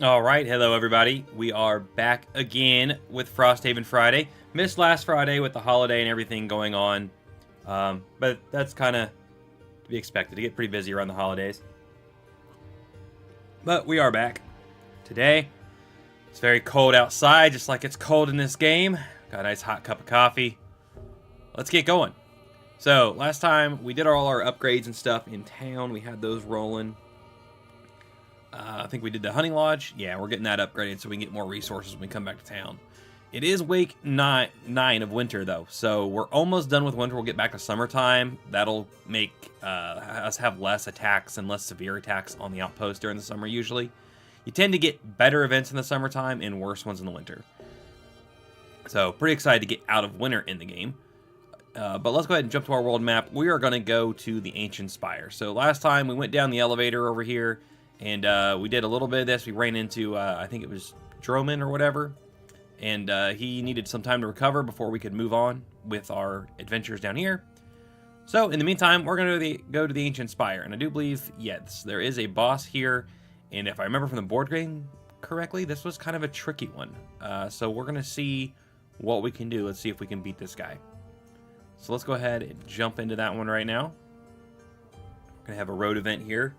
All right, hello everybody. We are back again with Frosthaven Friday. Missed last Friday with the holiday and everything going on, but that's kind of to be expected. To get pretty busy around the holidays. But we are back today. It's very cold outside, just like it's cold in this game. Got a nice hot cup of coffee. Let's get going. So last time we did all our upgrades and stuff in town. We had those rolling. I think we did the hunting lodge. Yeah, we're getting that upgraded so we can get more resources when we come back to town. It is week 9 of winter, though, so we're almost done with winter. We'll get back to summertime. That'll make us have less attacks and less severe attacks on the outpost during the summer, usually. You tend to get better events in the summertime and worse ones in the winter. So, pretty excited to get out of winter in the game. But let's go ahead and jump to our world map. We are going to go to the ancient Spire. So, last time we went down the elevator over here. And we did a little bit of this. We ran into, I think it was Droman or whatever. And he needed some time to recover before we could move on with our adventures down here. So, in the meantime, we're going to go to the Ancient Spire. And I do believe, yes, there is a boss here. And if I remember from the board game correctly, this was kind of a tricky one. So we're going to see what we can do. Let's see if we can beat this guy. So let's go ahead and jump into that one right now. We're going to have a road event here.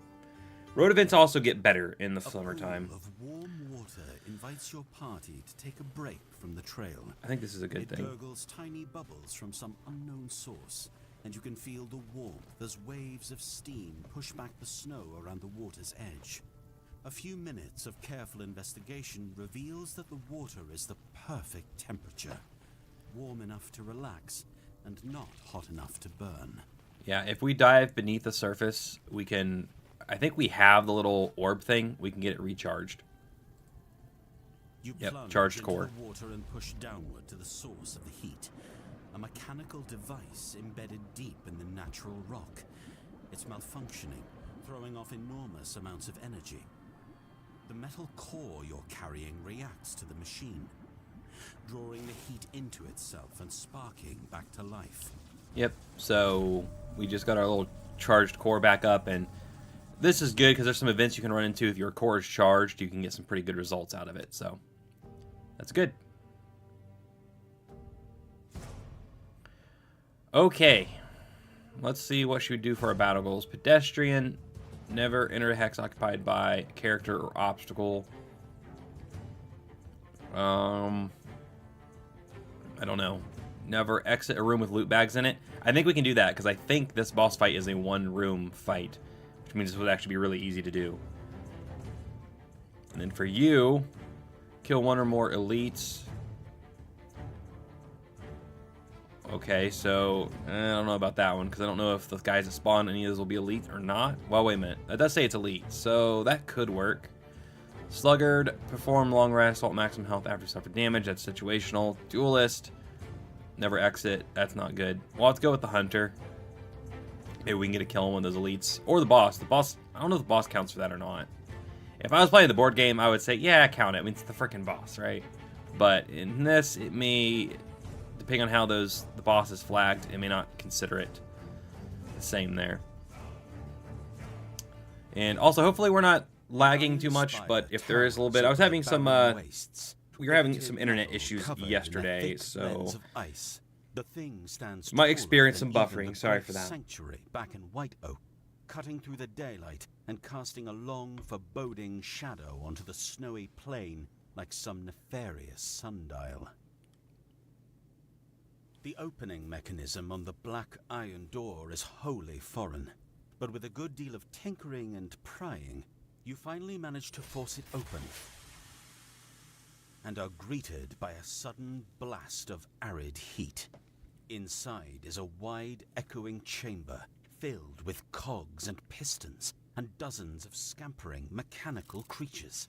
Road events also get better in the summertime. A pool of warm water invites your party to take a break from the trail. I think this is a good thing. It gurgles tiny bubbles from some unknown source, and you can feel the warmth as waves of steam push back the snow around the water's edge. A few minutes of careful investigation reveals that the water is the perfect temperature, warm enough to relax and not hot enough to burn. Yeah, if we dive beneath the surface, we can... I think we have the little orb thing. We can get it recharged. Yep, charged core. Into the water and push downward to the source of the heat. A mechanical device embedded deep in the natural rock. It's malfunctioning, throwing off enormous amounts of energy. The metal core you're carrying reacts to the machine, drawing the heat into itself and sparking back to life. Yep, so we just got our little charged core back up, and this is good because there's some events you can run into. If your core is charged, you can get some pretty good results out of it. So that's good. Okay. Let's see what should we do for our battle goals. Pedestrian. Never enter a hex occupied by a character or obstacle. I don't know. Never exit a room with loot bags in it. I think we can do that because I think this boss fight is a one-room fight, which means this would actually be really easy to do. And then for you, kill one or more elites. Okay, so I don't know about that one because I don't know if the guys that spawn any of those will be elite or not. Well, wait a minute. That does say it's elite, so that could work. Sluggard, perform long rest, alt maximum health after you suffer damage. That's situational. Duelist, never exit. That's not good. Well, let's go with the hunter. Maybe we can get a kill on one of those elites. Or the boss. The boss, I don't know if the boss counts for that or not. If I was playing the board game, I would say, yeah, count it. I mean, it's the freaking boss, right? But in this, it may, depending on how the boss is flagged, it may not consider it the same there. And also, hopefully we're not lagging too much, but if there is a little bit, I was having some, we were having some internet issues yesterday, so the thing stands might experience some buffering. Sorry for that. Sanctuary back in White Oak, cutting through the daylight and casting a long, foreboding shadow onto the snowy plain like some nefarious sundial. The opening mechanism on the black iron door is wholly foreign, but with a good deal of tinkering and prying, you finally manage to force it open and are greeted by a sudden blast of arid heat. Inside is a wide, echoing chamber filled with cogs and pistons and dozens of scampering, mechanical creatures.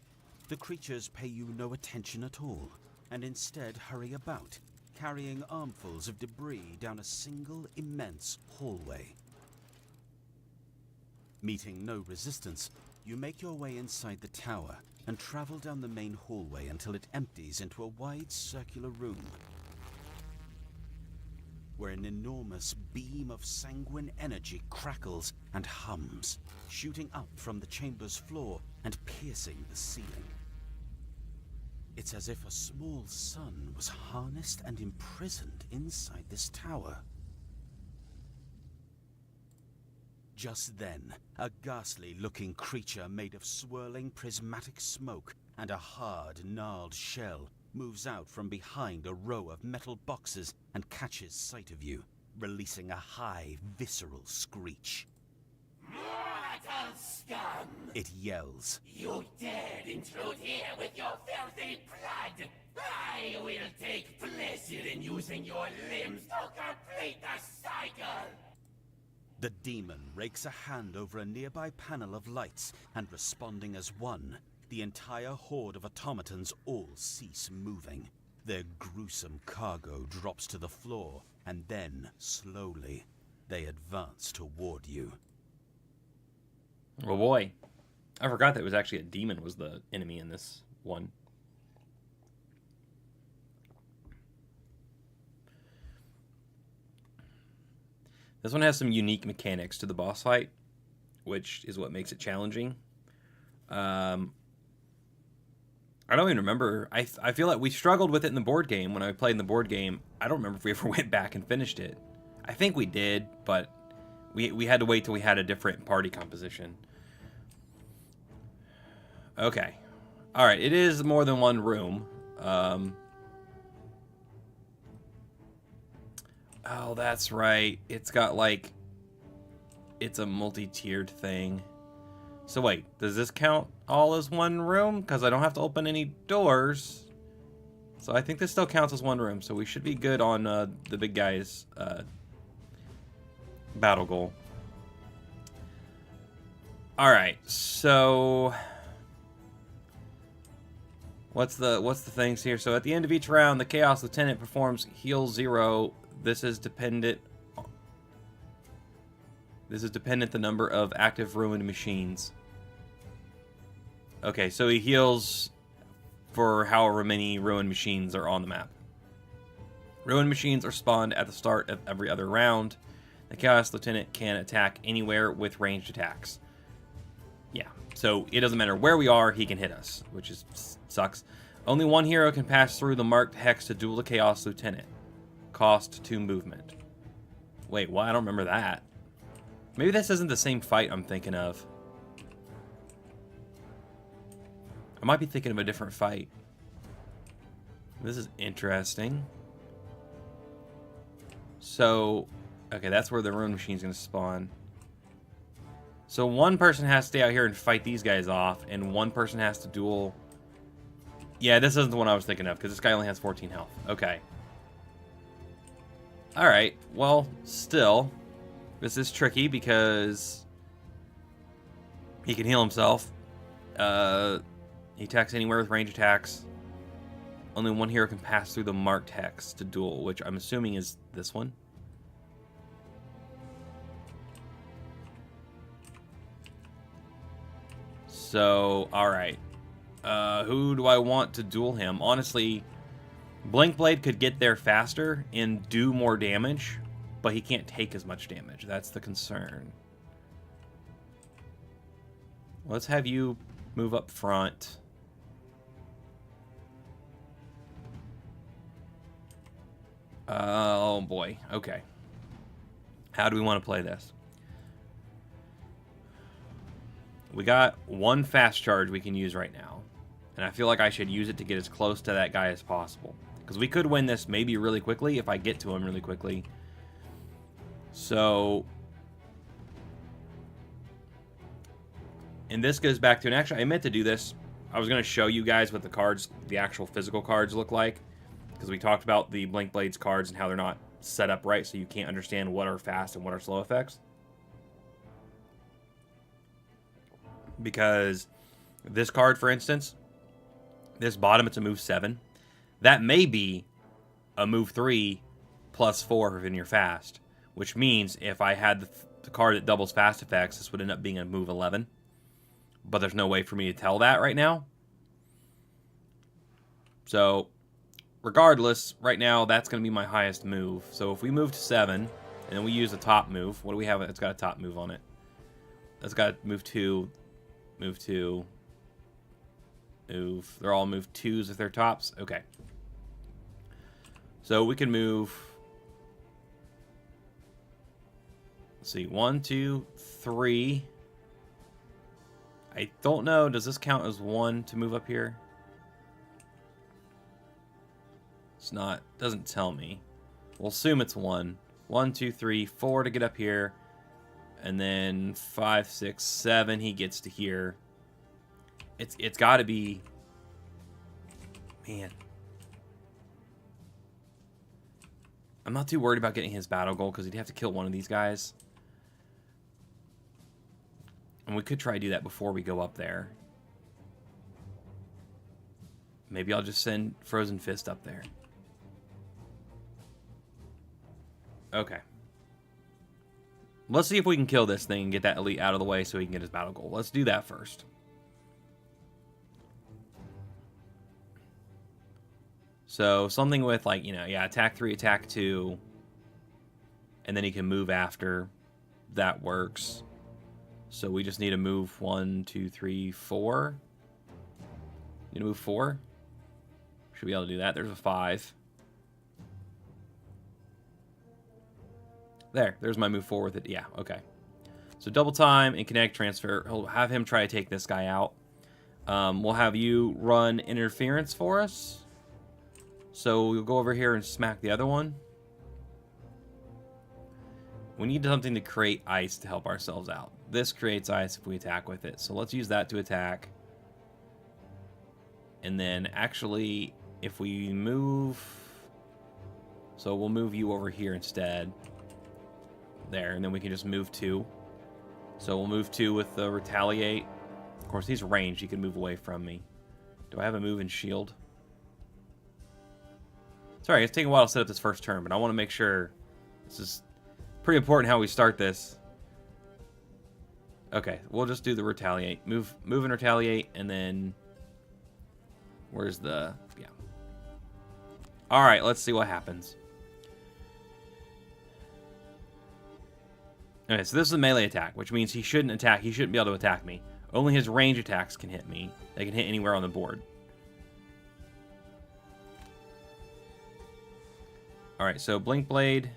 The creatures pay you no attention at all, and instead hurry about, carrying armfuls of debris down a single immense hallway. Meeting no resistance, you make your way inside the tower and travel down the main hallway until it empties into a wide circular room, where an enormous beam of sanguine energy crackles and hums, shooting up from the chamber's floor and piercing the ceiling. It's as if a small sun was harnessed and imprisoned inside this tower. Just then, a ghastly-looking creature made of swirling prismatic smoke and a hard, gnarled shell moves out from behind a row of metal boxes and catches sight of you, releasing a high, visceral screech. Mortal scum! It yells. You dared intrude here with your filthy blood! I will take pleasure in using your limbs to complete the cycle! The demon rakes a hand over a nearby panel of lights, and responding as one, the entire horde of automatons all cease moving. Their gruesome cargo drops to the floor, and then, slowly, they advance toward you. Oh boy. I forgot that it was actually a demon was the enemy in this one. This one has some unique mechanics to the boss fight, which is what makes it challenging. I don't even remember. I feel like we struggled with it in the board game. When I played in the board game, I don't remember if we ever went back and finished it. I think we did, but we had to wait till we had a different party composition. Okay. Alright, it is more than one room. Oh, that's right. It's got like... It's a multi-tiered thing. So wait, does this count all as one room? Because I don't have to open any doors. So I think this still counts as one room. So we should be good on the big guy's battle goal. Alright, so... What's the things here? So at the end of each round, the Chaos Lieutenant performs Heal 0. This is dependent the number of active ruined machines. Okay, so he heals for however many ruined machines are on the map. Ruined machines are spawned at the start of every other round. The Chaos Lieutenant can attack anywhere with ranged attacks. Yeah, so it doesn't matter where we are, he can hit us, which sucks. Only one hero can pass through the marked hex to duel the Chaos Lieutenant. Cost 2 movement. Wait, what? I don't remember that. Maybe this isn't the same fight I'm thinking of. I might be thinking of a different fight. This is interesting. So, okay, that's where the ruin machine's going to spawn. So one person has to stay out here and fight these guys off, and one person has to duel... Yeah, this isn't the one I was thinking of, because this guy only has 14 health. Okay. Alright, well, still, this is tricky because he can heal himself. He attacks anywhere with range attacks. Only one hero can pass through the marked hex to duel, which I'm assuming is this one. So, alright. Who do I want to duel him? Honestly, Blinkblade could get there faster and do more damage, but he can't take as much damage. That's the concern. Let's have you move up front. Oh boy, okay. How do we want to play this? We got one fast charge we can use right now, and I feel like I should use it to get as close to that guy as possible. Because we could win this maybe really quickly if I get to him really quickly. So... And this goes back to... And actually, I meant to do this. I was going to show you guys what the cards, the actual physical cards look like. Because we talked about the Blinkblade's cards and how they're not set up right, so you can't understand what are fast and what are slow effects. Because this card, for instance, this bottom, it's a move 7. That may be a move 3 plus 4 if you're fast. Which means if I had the card that doubles fast effects, this would end up being a move 11. But there's no way for me to tell that right now. So, regardless, right now, that's going to be my highest move. So if we move to 7, and then we use the top move, what do we have? It's got a top move on it. It's got move 2, move 2. Move. They're all move 2s if they're tops. Okay. So we can move... Let's see. 1, 2, 3. I don't know. Does this count as 1 to move up here? It's not. Doesn't tell me. We'll assume it's 1. 1, 2, 3, 4 to get up here. And then 5, 6, 7 he gets to here. It's got to be... Man. I'm not too worried about getting his battle goal because he'd have to kill one of these guys. And we could try to do that before we go up there. Maybe I'll just send Frozen Fist up there. Okay. Let's see if we can kill this thing and get that elite out of the way so he can get his battle goal. Let's do that first. So something with like, you know, yeah, attack 3, attack 2. And then he can move after. That works. So we just need to move 1, 2, 3, 4. Need to move 4. Should be able to do that. There's a 5. There's my move 4 with it. Yeah, okay. So double time and connect transfer. He'll have him try to take this guy out. We'll have you run interference for us. So we'll go over here and smack the other one. We need something to create ice to help ourselves out. This creates ice if we attack with it. So let's use that to attack. And then actually, if we move... So we'll move you over here instead. There, and then we can just move 2. So we'll move 2 with the retaliate. Of course, he's ranged. He can move away from me. Do I have a move and shield? Sorry, it's taking a while to set up this first turn, but I want to make sure. This is pretty important how we start this. Okay, we'll just do the retaliate. Move and retaliate, and then... Where's the... Yeah. Alright, let's see what happens. Okay, so this is a melee attack, which means he shouldn't attack. He shouldn't be able to attack me. Only his range attacks can hit me. They can hit anywhere on the board. Alright, so Blink Blade.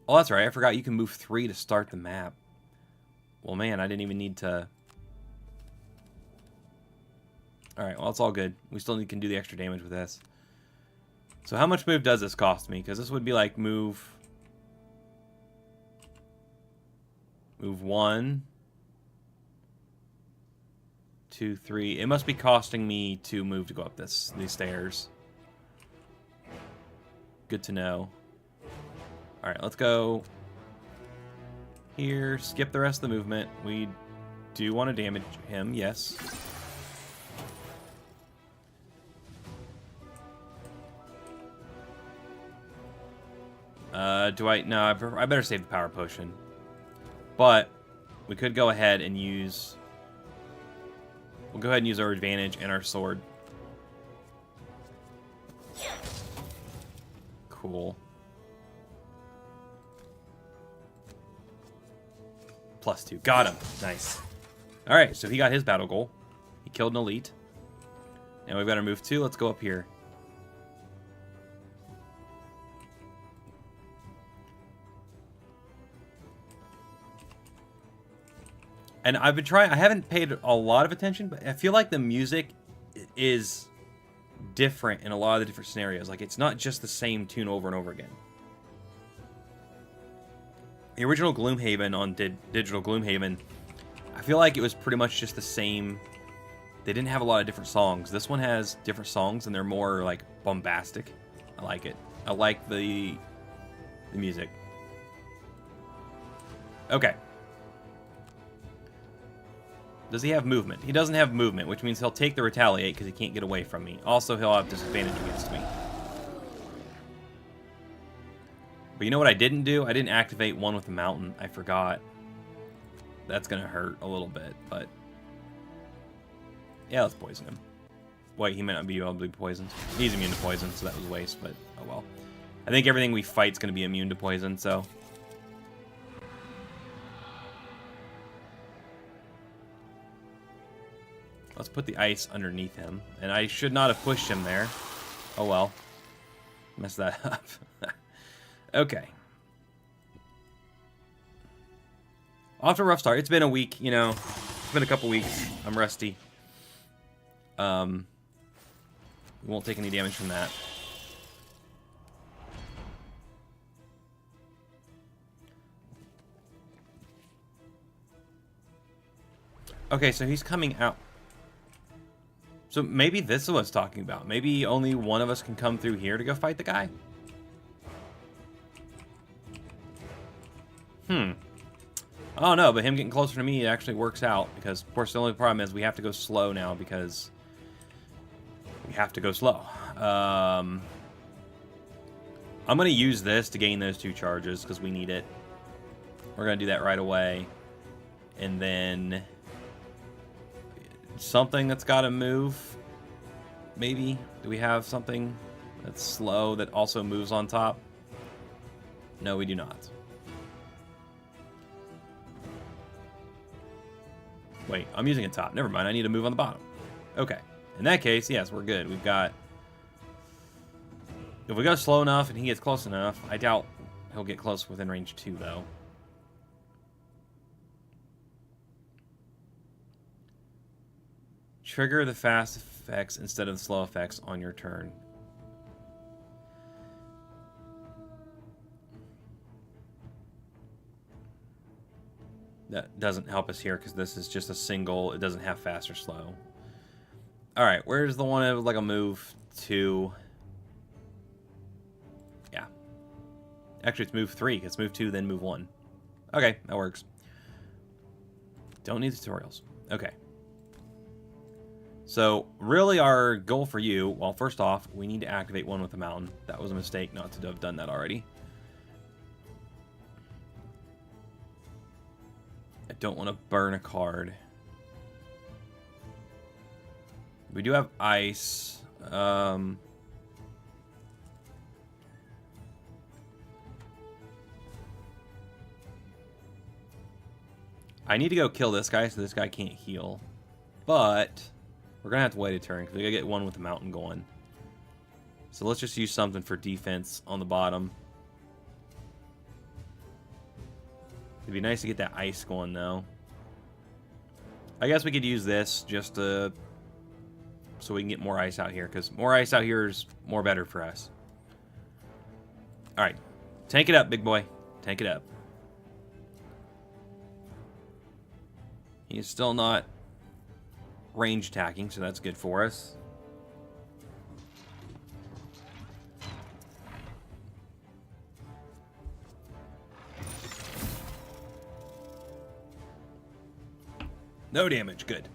Oh, that's right. I forgot you can move 3 to start the map. Well, man, I didn't even need to... Alright, well, it's all good. We still can do the extra damage with this. So how much move does this cost me? Because this would be like move 1, 2, 3. It must be costing me 2 move to go up these stairs. Good to know. Alright, let's go here. Skip the rest of the movement. We do want to damage him, yes. No, I better save the power potion. But we could go ahead and use... We'll go ahead and use our advantage and our sword. Cool. +2. Got him. Nice. Alright, so he got his battle goal. He killed an elite. Now we've got to move 2. Let's go up here. And I've been trying... I haven't paid a lot of attention, but I feel like the music is different in a lot of the different scenarios. Like, it's not just the same tune over and over again. The original Gloomhaven on Digital Gloomhaven, I feel like it was pretty much just the same. They didn't have a lot of different songs. This one has different songs, and they're more, like, bombastic. I like it. I like the music. Okay. Does he have movement? He doesn't have movement, which means he'll take the retaliate because he can't get away from me. Also, he'll have disadvantage against me. But you know what I didn't do? I didn't activate one with the mountain. I forgot. That's going to hurt a little bit, but... Yeah, let's poison him. Wait, he might not be able to be poisoned. He's immune to poison, so that was a waste, but oh well. I think everything we fight's going to be immune to poison, so... Let's put the ice underneath him. And I should not have pushed him there. Oh well. Messed that up. Okay. Off to a rough start. It's been a week, you know. It's been a couple weeks. I'm rusty. We won't take any damage from that. Okay, so he's coming out. So maybe this is what it's talking about. Maybe only one of us can come through here to go fight the guy? I don't know, but him getting closer to me it actually works out. Because, of course, the only problem is we have to go slow now because we have to go slow. I'm going to use this to gain those 2 charges because we need it. We're going to do that right away. And then something that's got to move. Maybe. Do we have something that's slow that also moves on top? No, we do not. Wait, I'm using a top. Never mind, I need to move on the bottom. Okay. In that case, yes, we're good. We've got... If we go slow enough and he gets close enough, I doubt he'll get close within range 2, though. Trigger the fast effects instead of the slow effects on your turn. That doesn't help us here because this is just a single. It doesn't have fast or slow. All right, where's the one that was like a move to? Yeah. Actually, it's move 3. It's move 2, then move 1. Okay, that works. Don't need tutorials. Okay. So, really our goal for you, well, first off, we need to activate one with the mountain. That was a mistake not to have done that already. I don't want to burn a card. We do have ice. I need to go kill this guy so this guy can't heal. But we're going to have to wait a turn because we got to get one with the mountain going. So let's just use something for defense on the bottom. It'd be nice to get that ice going, though. I guess we could use this just to... so we can get more ice out here, because more ice out here is more better for us. Alright. Tank it up, big boy. Tank it up. He's still not range attacking, so that's good for us. No damage, good.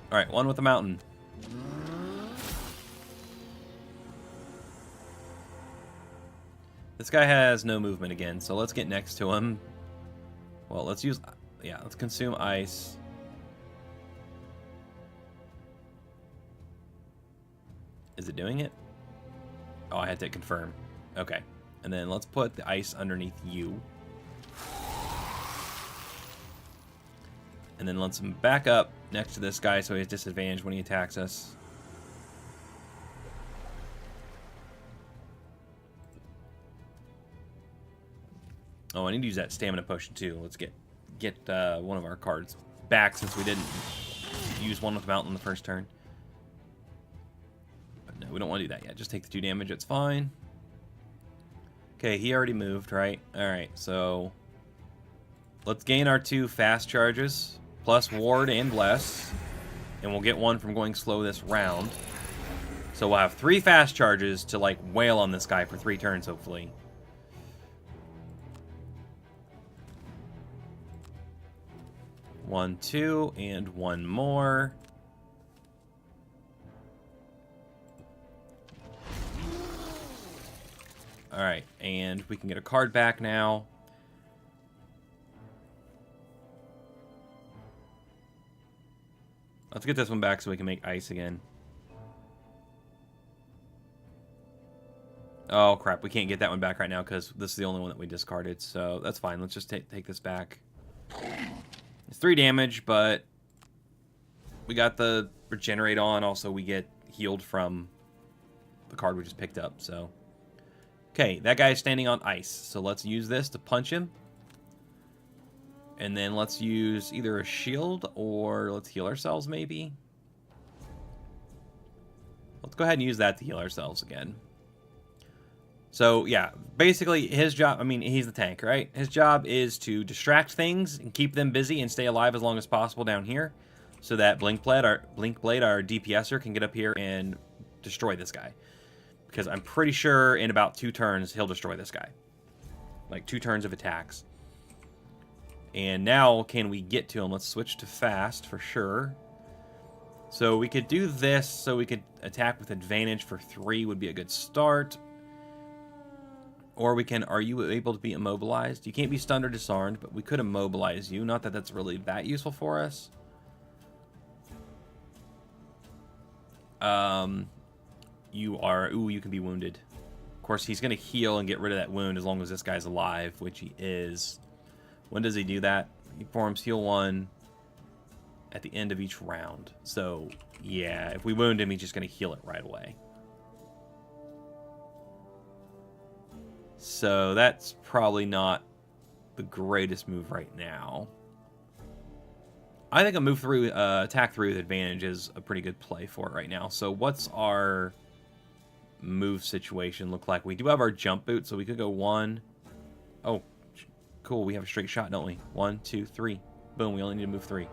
Alright, one with the mountain. This guy has no movement again, so let's get next to him. Well, let's use... yeah, let's consume ice. Is it doing it? Oh, I had to confirm. Okay. And then let's put the ice underneath you. And then let's back up next to this guy so he has disadvantage when he attacks us. Oh, I need to use that stamina potion too. Let's get one of our cards back since we didn't use one with the mountain the first turn. But no, we don't want to do that yet. Just take the 2 damage. It's fine. Okay, he already moved, right? Alright, so let's gain our 2 fast charges. Plus ward and bless. And we'll get 1 from going slow this round. So we'll have 3 fast charges to like wail on this guy for 3 turns, hopefully. One, 2, and 1 more. Alright, and we can get a card back now. Let's get this one back so we can make ice again. Oh, crap. We can't get that one back right now because this is the only one that we discarded. So that's fine. Let's just take this back. It's 3 damage, but we got the regenerate on. Also, we get healed from the card we just picked up. So, okay, that guy's standing on ice. So let's use this to punch him. And then let's use either a shield or let's heal ourselves maybe. Let's go ahead and use that to heal ourselves again. So, yeah, basically his job, I mean, he's the tank, right? His job is to distract things and keep them busy and stay alive as long as possible down here so that Blinkblade, our DPSer, can get up here and destroy this guy. Because I'm pretty sure in about 2 turns, he'll destroy this guy. Like 2 turns of attacks. And now, can we get to him? Let's switch to fast for sure. So we could do this so we could attack with advantage for 3 would be a good start. Or we can, are you able to be immobilized? You can't be stunned or disarmed, but we could immobilize you. Not that that's really that useful for us. You are, ooh, you can be wounded. Of course, he's going to heal and get rid of that wound as long as this guy's alive, which he is. When does he do that? He performs heal 1 at the end of each round. So, yeah, if we wound him, he's just going to heal it right away. So that's probably not the greatest move right now. I think a move through, attack through with advantage is a pretty good play for it right now. So what's our move situation look like? We do have our jump boot, so we could go 1. Oh, cool. We have a straight shot, don't we? 1, 2, 3. Boom. We only need to move 3.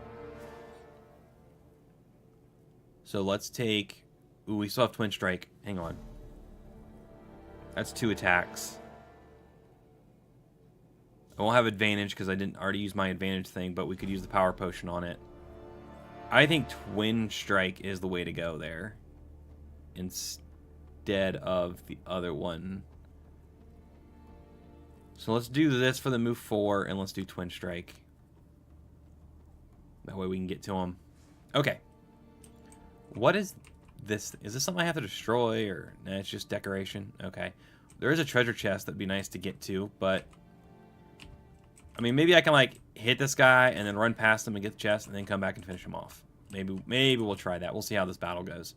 So let's take... Ooh, we still have Twin Strike. Hang on. That's 2 attacks. I won't have advantage because I didn't already use my advantage thing, but we could use the power potion on it. I think Twin Strike is the way to go there instead of the other one. So let's do this for the move 4, and let's do Twin Strike. That way we can get to him. Okay. What is this? Is this something I have to destroy, or nah, it's just decoration? Okay. There is a treasure chest that'd be nice to get to, but... I mean, maybe I can, like, hit this guy and then run past him and get the chest and then come back and finish him off. Maybe we'll try that. We'll see how this battle goes.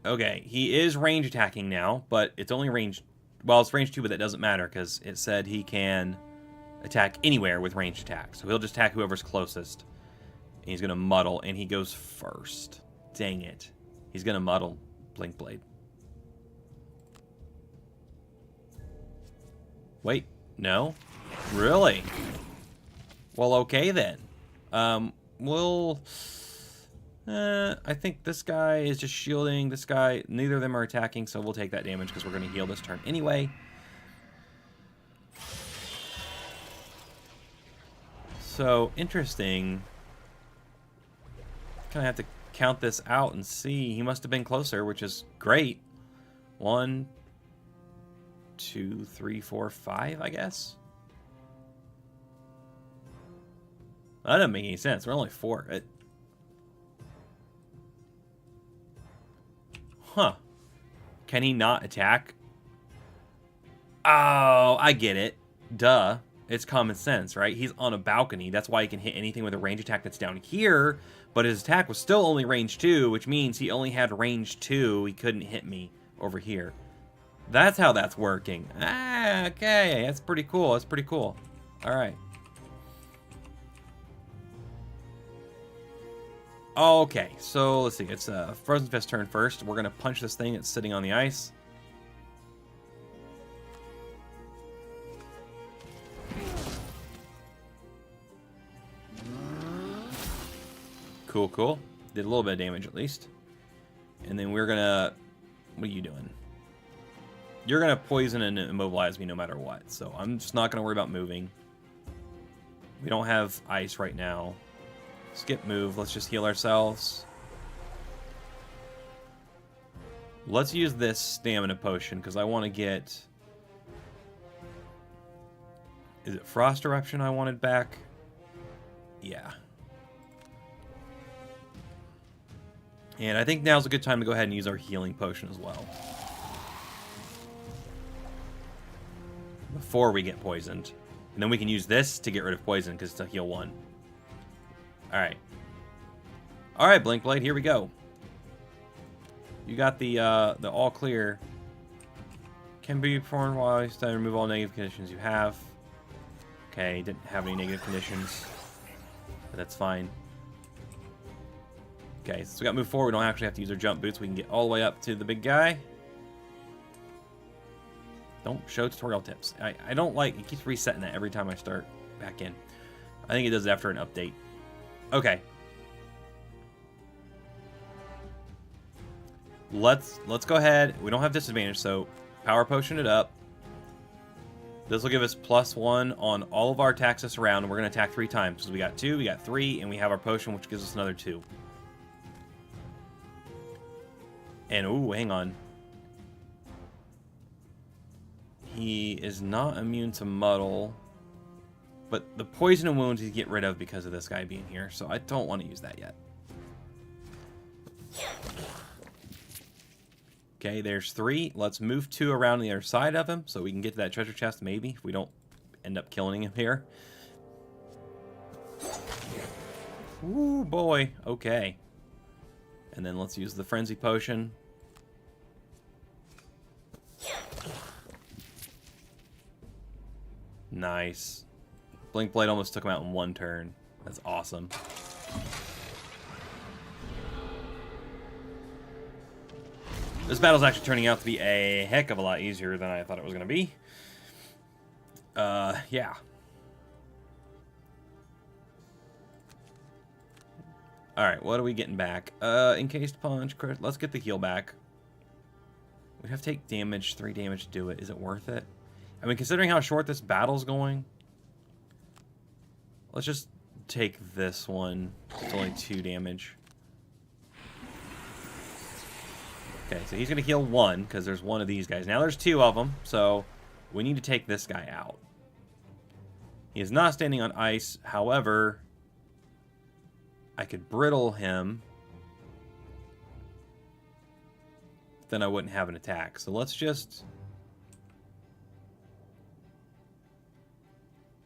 Okay, he is range attacking now, but it's only range... Well, it's range 2, but that doesn't matter because it said he can attack anywhere with ranged attack. So he'll just attack whoever's closest. And he's going to muddle, and he goes first. Dang it. He's going to muddle Blinkblade. Wait, no? Really? Well, okay then. I think this guy is just shielding. This guy, neither of them are attacking, so we'll take that damage because we're going to heal this turn anyway. So, interesting. Kind of have to count this out and see. He must have been closer, which is great. 1, 2, 3, 4, 5, I guess. That doesn't make any sense. We're only 4. Huh. Can he not attack? Oh, I get it. Duh. It's common sense, right? He's on a balcony. That's why he can hit anything with a range attack that's down here. But his attack was still only range 2, which means he only had range 2. He couldn't hit me over here. That's how that's working. Ah, okay. That's pretty cool. That's pretty cool. All right. Okay, so let's see. It's Frozen Fist turn first. We're going to punch this thing that's sitting on the ice. Cool, cool. Did a little bit of damage at least. And then we're going to... What are you doing? You're going to poison and immobilize me no matter what. So I'm just not going to worry about moving. We don't have ice right now. Skip move. Let's just heal ourselves. Let's use this stamina potion because I want to get... Is it Frost Eruption I wanted back? Yeah. And I think now's a good time to go ahead and use our healing potion as well. Before we get poisoned. And then we can use this to get rid of poison because it's a heal 1. Alright. Alright, Blinkblade, here we go. You got the all clear. Can be performed while you study, remove all negative conditions you have. Okay, didn't have any negative conditions. But that's fine. Okay, so we got to move forward. We don't actually have to use our jump boots. We can get all the way up to the big guy. Don't show tutorial tips. I don't like... It keeps resetting that every time I start back in. I think it does it after an update. Okay. Let's go ahead. We don't have disadvantage, so power potion it up. This will give us +1 on all of our attacks this round, and we're going to attack 3 times. So we got 2, we got 3, and we have our potion, which gives us another 2. And, ooh, hang on. He is not immune to muddle. But the poison and wounds you get rid of because of this guy being here, so I don't want to use that yet. Okay, there's 3. Let's move 2 around the other side of him so we can get to that treasure chest, maybe, if we don't end up killing him here. Ooh, boy. Okay. And then let's use the frenzy potion. Nice. Blinkblade almost took him out in 1 turn. That's awesome. This battle's actually turning out to be a heck of a lot easier than I thought it was going to be. Yeah. Alright, what are we getting back? Encased punch, crit. Let's get the heal back. We have to take damage, 3 damage to do it. Is it worth it? I mean, considering how short this battle's going, let's just take this one. It's only 2 damage. Okay, so he's going to heal 1, because there's 1 of these guys. Now there's 2 of them, so we need to take this guy out. He is not standing on ice. However, I could brittle him. Then I wouldn't have an attack. So let's just...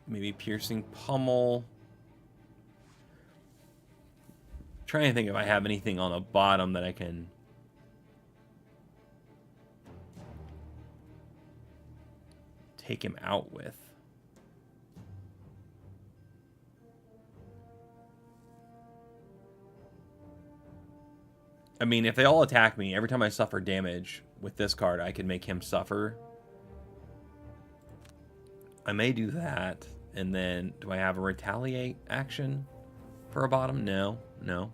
maybe piercing pummel. I'm trying to think if I have anything on the bottom that I can... take him out with. I mean, if they all attack me, every time I suffer damage with this card, I can make him suffer. I may do that. And then, do I have a retaliate action for a bottom? No. No.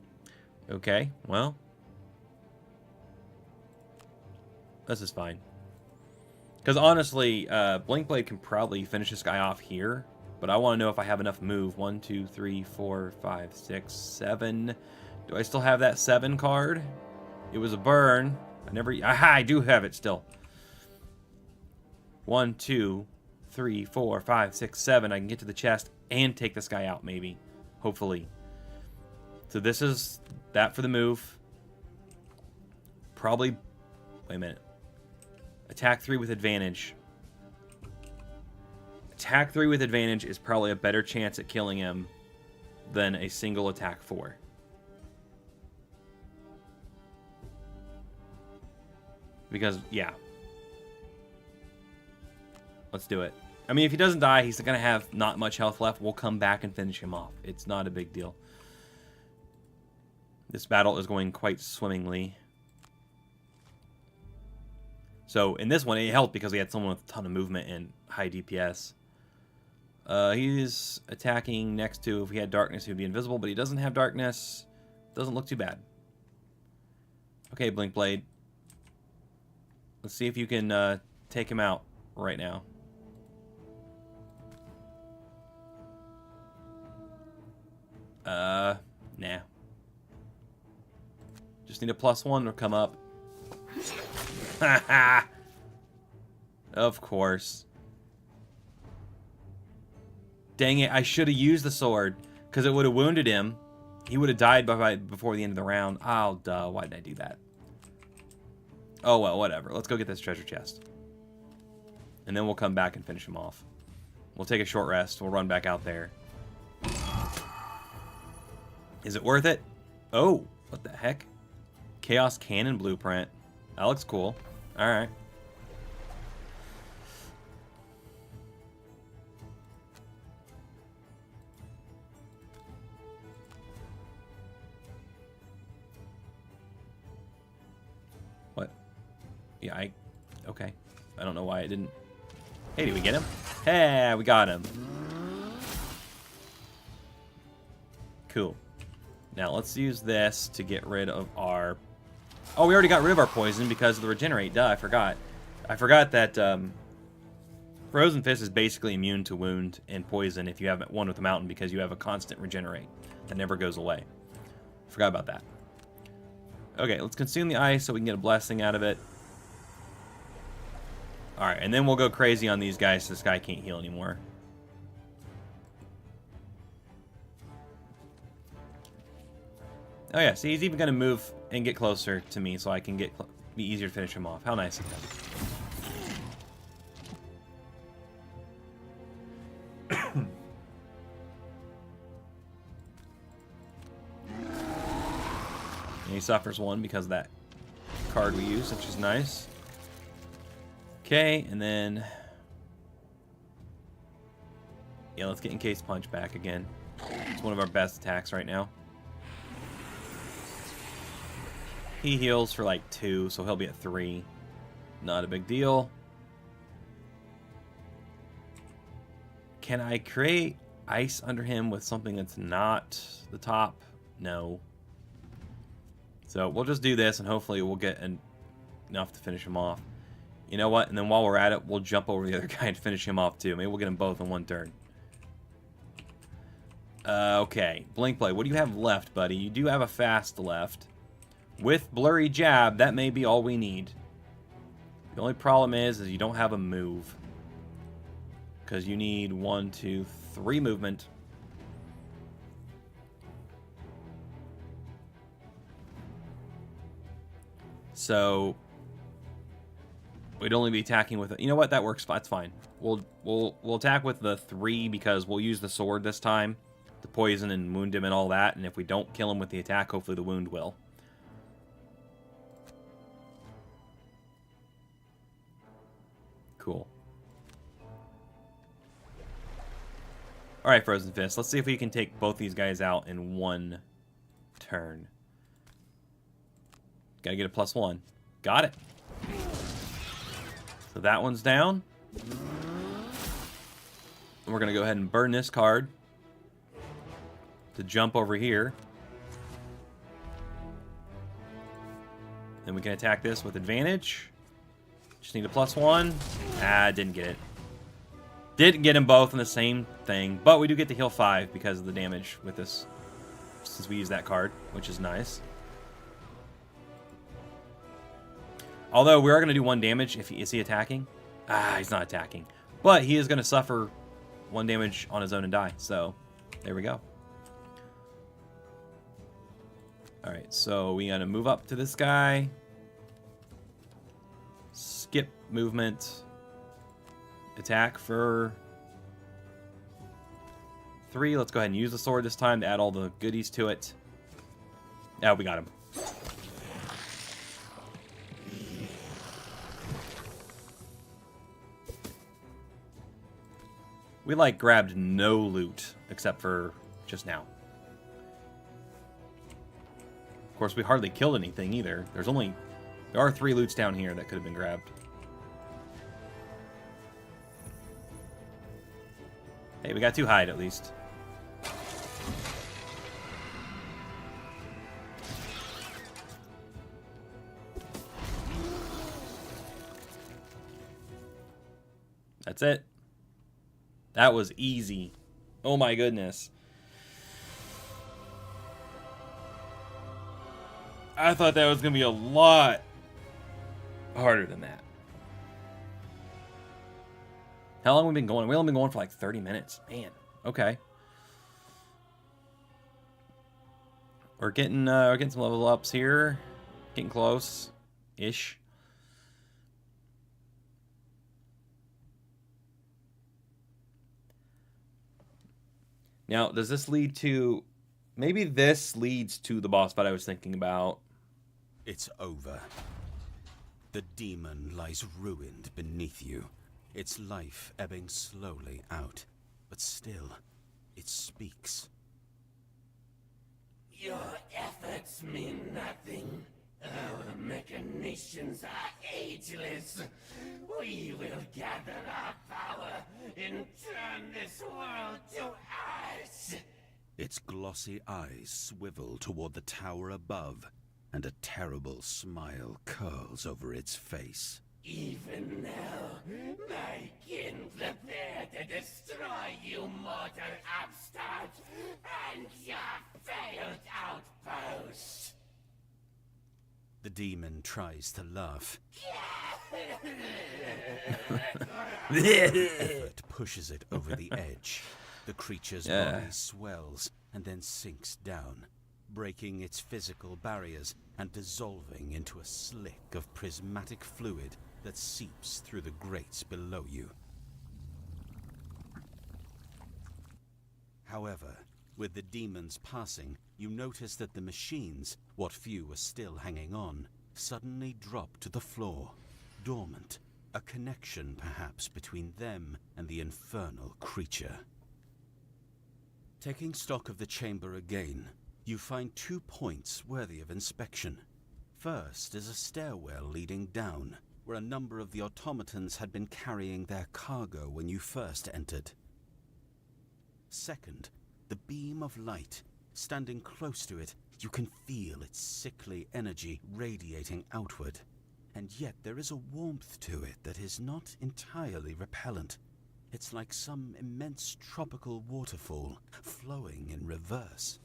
Okay, well. This is fine. Because honestly, Blinkblade can probably finish this guy off here. But I want to know if I have enough move. 1, 2, 3, 4, 5, 6, 7. Do I still have that 7 card? It was a burn. I never... Aha, I do have it still. 1, 2, 3, 4, 5, 6, 7. I can get to the chest and take this guy out, maybe. Hopefully. So this is that for the move. Probably... Wait a minute. Attack 3 with advantage. Attack 3 with advantage is probably a better chance at killing him than a single attack 4. Because, yeah. Let's do it. I mean, if he doesn't die, he's going to have not much health left. We'll come back and finish him off. It's not a big deal. This battle is going quite swimmingly. So, in this one, it helped because we had someone with a ton of movement and high DPS. He's attacking next to, if he had darkness, he would be invisible, but he doesn't have darkness. Doesn't look too bad. Okay, Blinkblade. Let's see if you can take him out right now. Nah. Just need a +1 to come up. Haha. Of course. Dang it, I should have used the sword, because it would have wounded him. He would have died before the end of the round. Oh, duh. Why did I do that? Oh, well, whatever. Let's go get this treasure chest. And then we'll come back and finish him off. We'll take a short rest. We'll run back out there. Is it worth it? Oh, what the heck? Chaos Cannon Blueprint. That looks cool. Alright. What? Yeah, okay. I don't know why it didn't... Hey, did we get him? Hey, we got him. Cool. Now, let's use this to get rid of our... Oh, we already got rid of our poison because of the regenerate. Duh, I forgot. I forgot that Frozen Fist is basically immune to wound and poison if you have one with the mountain because you have a constant regenerate that never goes away. Forgot about that. Okay, let's consume the ice so we can get a blessing out of it. Alright, and then we'll go crazy on these guys so this guy can't heal anymore. Oh yeah, see, he's even going to move and get closer to me so I can be easier to finish him off. How nice of him. And he suffers one because of that card we use, which is nice. Okay, and then... Yeah, let's get Encased Punch back again. It's one of our best attacks right now. He heals for like 2, so he'll be at 3. Not a big deal. Can I create ice under him with something that's not the top? No. So we'll just do this, and hopefully we'll get enough to finish him off. You know what? And then while we're at it, we'll jump over the other guy and finish him off too. Maybe we'll get them both in one turn. Okay. Blinkblade, what do you have left, buddy? You do have a fast left. With Blurry Jab, that may be all we need. The only problem is you don't have a move. Because you need 1, 2, 3 movement. So we'd only be attacking with it. You know what? That works. That's fine. We'll attack with the 3 because we'll use the sword this time to poison and wound him and all that. And if we don't kill him with the attack, hopefully the wound will. Cool. Alright, Frozen Fist. Let's see if we can take both these guys out in one turn. Gotta get a +1. Got it. So that one's down. And we're gonna go ahead and burn this card to jump over here. Then we can attack this with advantage. Just need a +1. Ah, didn't get it. Didn't get them both in the same thing, but we do get to heal 5 because of the damage with this, since we use that card, which is nice. Although we are going to do 1 damage if is he attacking? Ah, he's not attacking. But he is going to suffer 1 damage on his own and die. So, there we go. Alright, so we got to move up to this guy. Skip movement. Attack for 3. Let's go ahead and use the sword this time to add all the goodies to it. Yeah, we got him. We, like, grabbed no loot except for just now. Of course, we hardly killed anything either. There are 3 loots down here that could have been grabbed. Hey, we got 2 hide at least. That's it. That was easy. Oh my goodness. I thought that was going to be a lot harder than that. How long have we been going? We've only been going for like 30 minutes. Man, okay. We're getting some level ups here. Getting close-ish. Now, does this lead to Maybe this leads to the boss fight I was thinking about. It's over. The demon lies ruined beneath you, its life ebbing slowly out. But still, it speaks. Your efforts mean nothing. Our machinations are ageless. We will gather our power and turn this world to ash. Its glossy eyes swivel toward the tower above, and a terrible smile curls over its face. Even now, my kin prepare to destroy you, mortal upstart, and your failed outpost. The demon tries to laugh. Effort pushes it over the edge. The creature's body swells and then sinks down, breaking its physical barriers and dissolving into a slick of prismatic fluid that seeps through the grates below you. However, with the demon's passing, you notice that the machines, what few were still hanging on, suddenly drop to the floor, dormant, a connection perhaps between them and the infernal creature. Taking stock of the chamber again, you find 2 points worthy of inspection. First is a stairwell leading down, where a number of the automatons had been carrying their cargo when you first entered. Second, the beam of light. Standing close to it, you can feel its sickly energy radiating outward. And yet there is a warmth to it that is not entirely repellent. It's like some immense tropical waterfall flowing in reverse.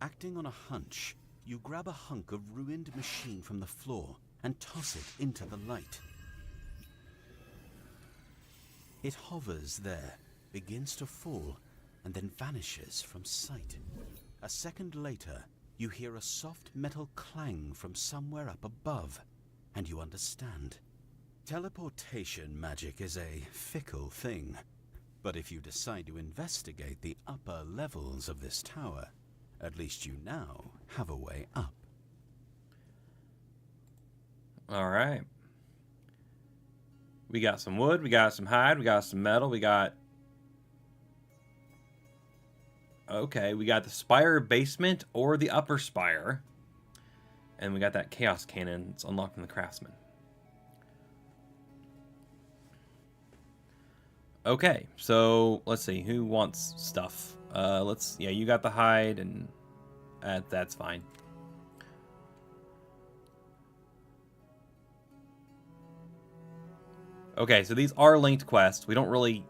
Acting on a hunch, you grab a hunk of ruined machine from the floor and toss it into the light. It hovers there, begins to fall, and then vanishes from sight. A second later, you hear a soft metal clang from somewhere up above, and you understand. Teleportation magic is a fickle thing, but if you decide to investigate the upper levels of this tower, at least you now have a way up. All right. We got some wood, we got some hide, we got some metal, we got... Okay, we got the Spire basement or the upper Spire. And we got that Chaos Cannon. It's unlocked from the Craftsman. Okay, so let's see. Who wants stuff? Yeah, you got the hide, and that's fine. Okay, so these are linked quests. We don't really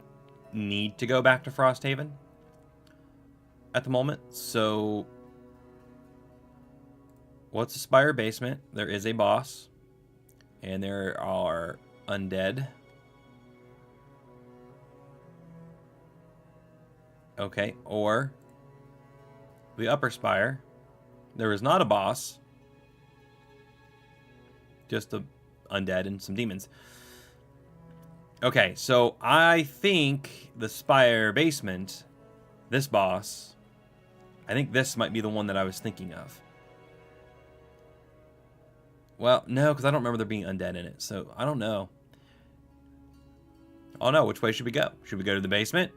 need to go back to Frosthaven at the moment. So, what's a Spire basement? There is a boss, and there are undead. Okay, or the upper Spire. There is not a boss, just the undead and some demons. Okay, so I think the Spire basement, this boss, I think this might be the one that I was thinking of. Well, no, because I don't remember there being undead in it, so I don't know. Oh no, which way should we go? Should we go to the basement?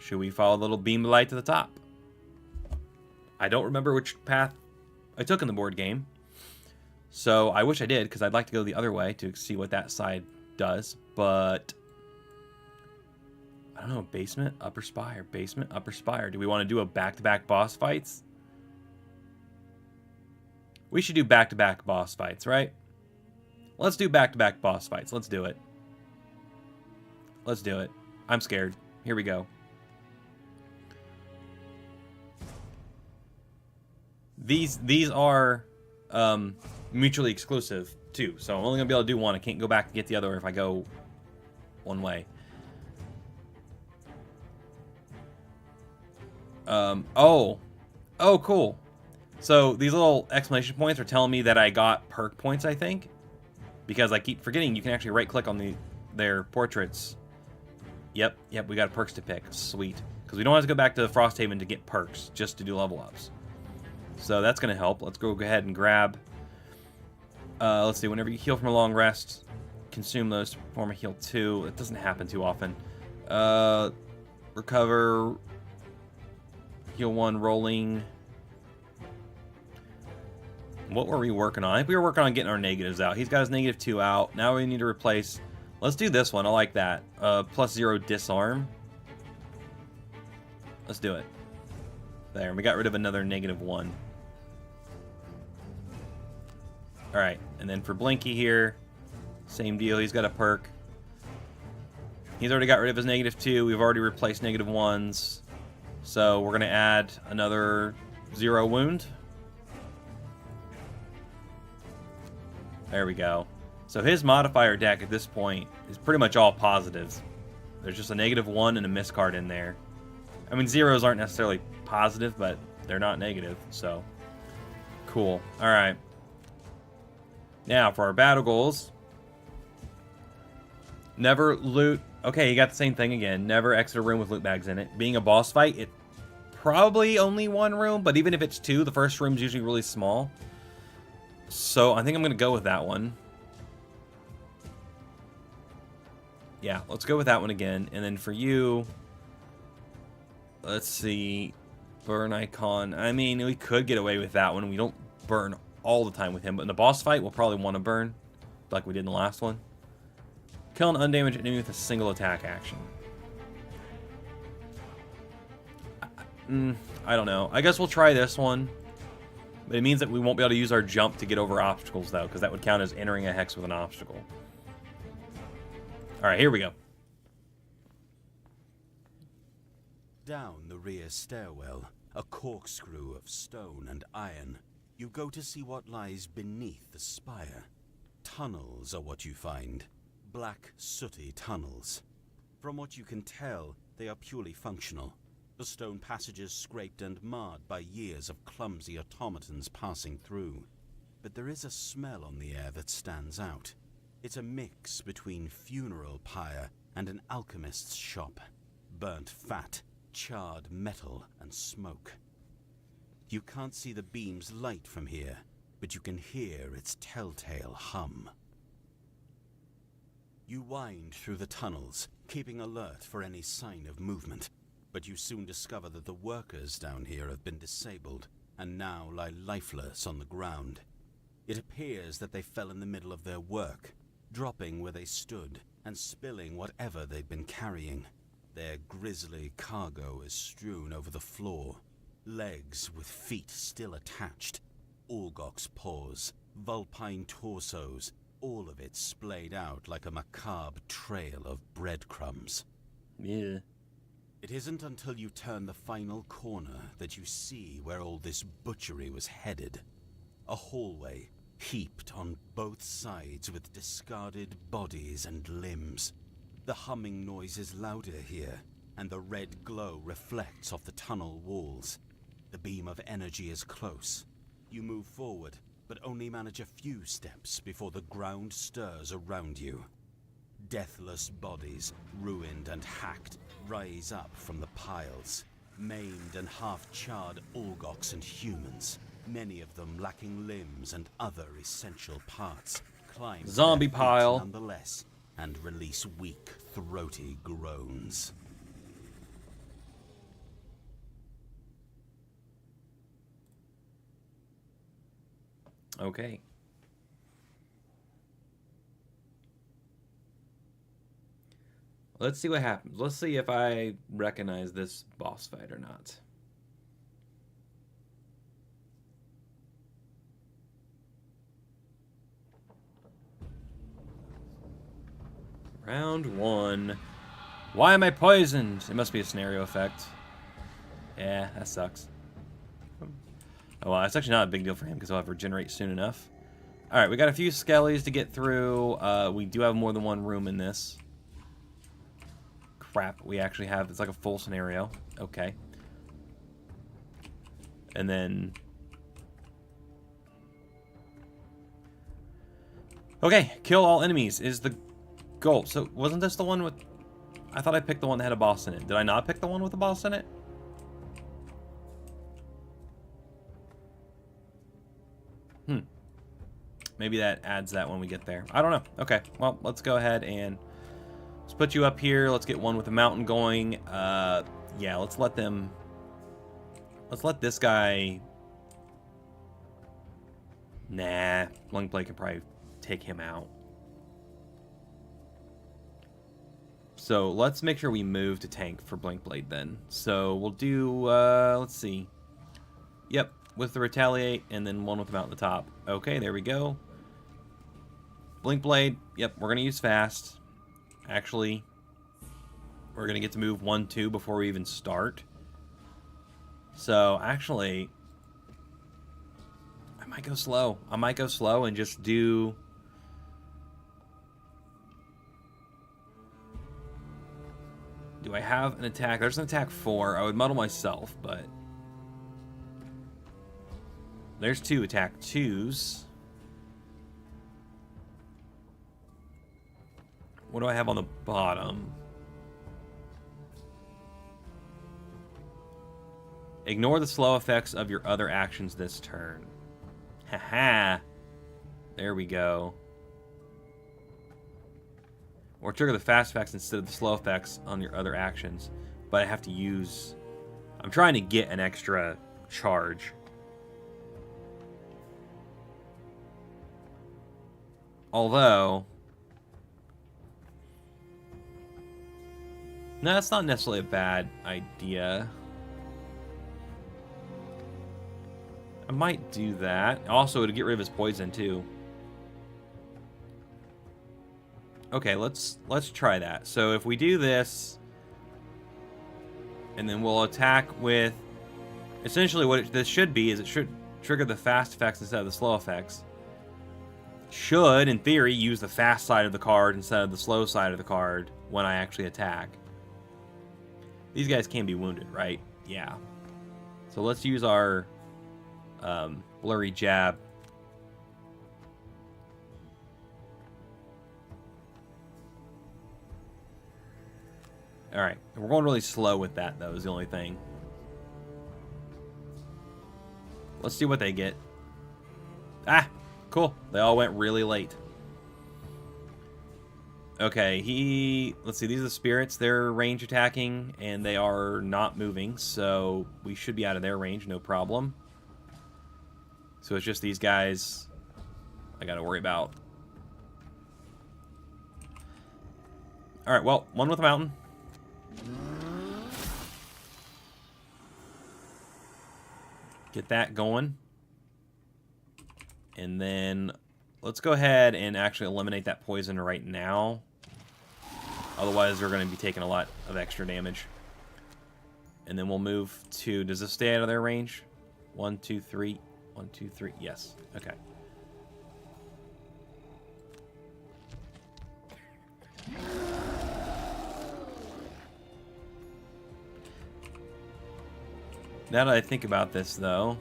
Should we follow the little beam of light to the top? I don't remember which path I took in the board game. So I wish I did, because I'd like to go the other way to see what that side does. But I don't know, basement, upper Spire, basement, upper Spire. Do we want to do a back-to-back boss fights? We should do back-to-back boss fights, right? Let's do back-to-back boss fights. Let's do it. Let's do it. I'm scared. Here we go. These are mutually exclusive too, so I'm only gonna be able to do one. I can't go back and get the other if I go one way. Oh, cool. So these little exclamation points are telling me that I got perk points, I think, because I keep forgetting you can actually right-click on their portraits. Yep, we got perks to pick. Sweet. because we don't have to go back to Frosthaven to get perks, just to do level ups. So that's going to help. Let's go ahead and grab... let's see, whenever you heal from a long rest, consume those to perform a heal 2. It doesn't happen too often. Recover... Heal 1, rolling... What were we working on? I think we were working on getting our negatives out. He's got his negative 2 out. Now we need to replace... Let's do this one. I like that. +0 disarm. Let's do it. There. And we got rid of another -1. Alright. And then for Blinky here, same deal. He's got a perk. He's already got rid of his -2. We've already replaced -1s. So we're going to add another 0 wound. There we go. So his modifier deck at this point is pretty much all positives. There's just a -1 and a miss card in there. I mean, zeros aren't necessarily positive, but they're not negative, so cool. Alright. Now, for our battle goals. Never loot... Okay, you got the same thing again. Never exit a room with loot bags in it. Being a boss fight, it probably only 1 room, but even if it's 2, the first room's usually really small. So, I think I'm going to go with that one. Yeah, let's go with that one again. And then for you... Let's see... Burn icon. I mean, we could get away with that one. We don't burn all the time with him. But in the boss fight, we'll probably want to burn. Like we did in the last one. Kill an undamaged enemy with a single attack action. I don't know. I guess we'll try this one. But it means that we won't be able to use our jump to get over obstacles, though, because that would count as entering a hex with an obstacle. Alright, here we go. Down the rear stairwell, a corkscrew of stone and iron, you go to see what lies beneath the spire. Tunnels are what you find. Black, sooty tunnels. From what you can tell, they are purely functional. The stone passages scraped and marred by years of clumsy automatons passing through. But there is a smell on the air that stands out. It's a mix between funeral pyre and an alchemist's shop. Burnt fat, charred metal, and smoke. You can't see the beam's light from here, but you can hear its telltale hum. You wind through the tunnels, keeping alert for any sign of movement. But you soon discover that the workers down here have been disabled, and now lie lifeless on the ground. It appears that they fell in the middle of their work, dropping where they stood, and spilling whatever they'd been carrying. Their grisly cargo is strewn over the floor. Legs with feet still attached. Orgox paws, vulpine torsos, all of it splayed out like a macabre trail of breadcrumbs. Yeah. It isn't until you turn the final corner that you see where all this butchery was headed. A hallway, heaped on both sides with discarded bodies and limbs. The humming noise is louder here, and the red glow reflects off the tunnel walls. The beam of energy is close. You move forward, but only manage a few steps before the ground stirs around you. Deathless bodies, ruined and hacked, rise up from the piles. Maimed and half-charred Orgox and humans, many of them lacking limbs and other essential parts, climb Zombie their feet pile nonetheless and release weak, throaty groans. Okay. Let's see what happens. Let's see if I recognize this boss fight or not. Round 1. Why am I poisoned? It must be a scenario effect. Yeah, that sucks. Oh, well, it's actually not a big deal for him because he'll have regenerate soon enough. Alright, we got a few skellies to get through. We do have more than one room in this. Crap, we actually have, it's like a full scenario. Okay. And then... Okay, kill all enemies is the goal. So, wasn't this the one with... I thought I picked the one that had a boss in it. Did I not pick the one with a boss in it? Maybe that adds that when we get there. I don't know. Okay, well, let's go ahead and let's put you up here. Let's get one with a mountain going. Yeah, let's let this guy... Nah, Blinkblade could probably take him out. So let's make sure we move to tank for Blinkblade then. So we'll do, let's see. Yep, with the Retaliate and then one with the Mount at the top. Okay, there we go. Blinkblade, yep, we're going to use fast. Actually, we're going to get to move 1, 2 before we even start. So, actually, I might go slow. I might go slow and just do... Do I have an attack? There's an attack 4. I would muddle myself, but... There's 2 attack 2s. What do I have on the bottom? Ignore the slow effects of your other actions this turn. Haha. There we go. Or trigger the fast effects instead of the slow effects on your other actions. But I have to use... I'm trying to get an extra charge. Although... No, that's not necessarily a bad idea. I might do that. Also, to get rid of his poison, too. Okay, let's try that. So if we do this, and then we'll attack with... Essentially what this should be is it should trigger the fast effects instead of the slow effects. Should, in theory, use the fast side of the card instead of the slow side of the card when I actually attack. These guys can be wounded, right? Yeah. So let's use our blurry jab. Alright. We're going really slow with that, though, is the only thing. Let's see what they get. Ah! Cool. They all went really late. Okay, let's see, these are the spirits. They're range attacking, and they are not moving, so we should be out of their range, no problem. So it's just these guys I gotta worry about. Alright, well, one with a mountain. Get that going. And then let's go ahead and actually eliminate that poison right now. Otherwise, we're going to be taking a lot of extra damage. And then we'll move to... Does this stay out of their range? 1, 2, 3. 1, 2, 3. Yes. Okay. Now that I think about this, though...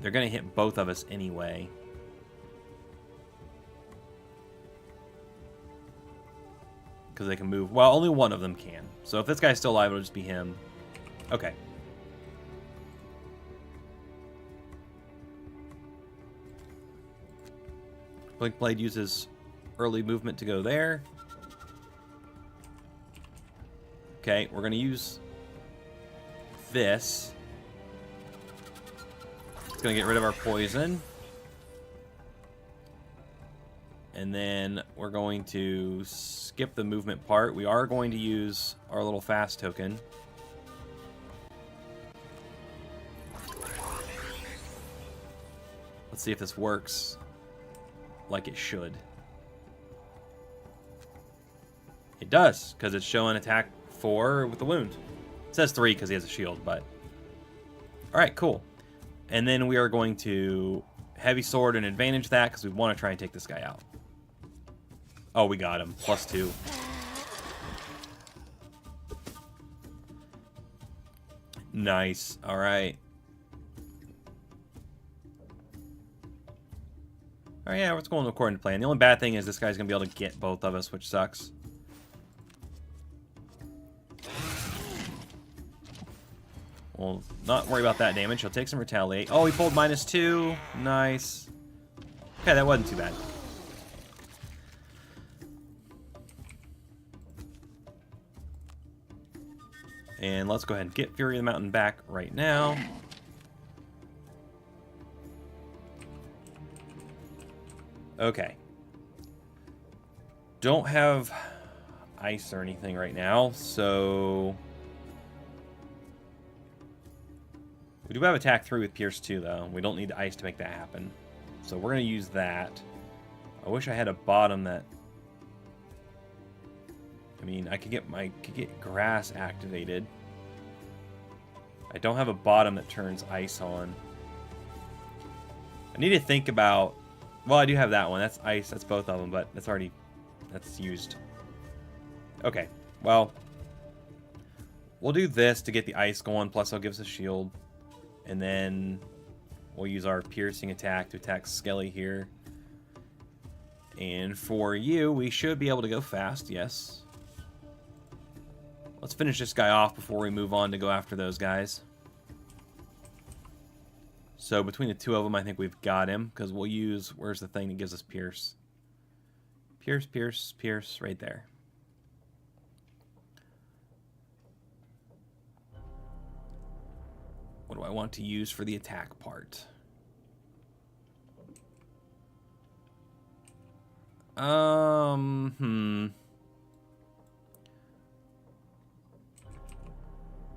They're going to hit both of us anyway. Because they can move. Well, only one of them can. So if this guy's still alive, it'll just be him. Okay. Blinkblade uses early movement to go there. Okay, we're going to use this. It's going to get rid of our poison. And then we're going to skip the movement part. We are going to use our little fast token. Let's see if this works like it should. It does, because it's showing attack 4 with the wound. It says 3 because he has a shield, but... Alright, cool. And then we are going to heavy sword and advantage that because we want to try and take this guy out. Oh, we got him. +2. Nice. Alright. Alright, yeah, it's going according to plan. The only bad thing is this guy's going to be able to get both of us, which sucks. We'll not worry about that damage. He'll take some retaliate. Oh, he pulled -2. Nice. Okay, that wasn't too bad. And let's go ahead and get Fury of the Mountain back right now. Okay. Don't have ice or anything right now, so... We do have attack 3 with Pierce 2, though. We don't need ice to make that happen. So we're going to use that. I wish I had a bottom that... I mean, I could get grass activated. I don't have a bottom that turns ice on. I need to think about... Well, I do have that one. That's ice. That's both of them, but that's already... That's used. Okay. Well, we'll do this to get the ice going, plus it'll give us a shield. And then we'll use our piercing attack to attack Skelly here. And for you, we should be able to go fast, yes. Let's finish this guy off before we move on to go after those guys. So between the two of them, I think we've got him, because we'll use... Where's the thing that gives us Pierce? Pierce, Pierce, Pierce, right there. What do I want to use for the attack part?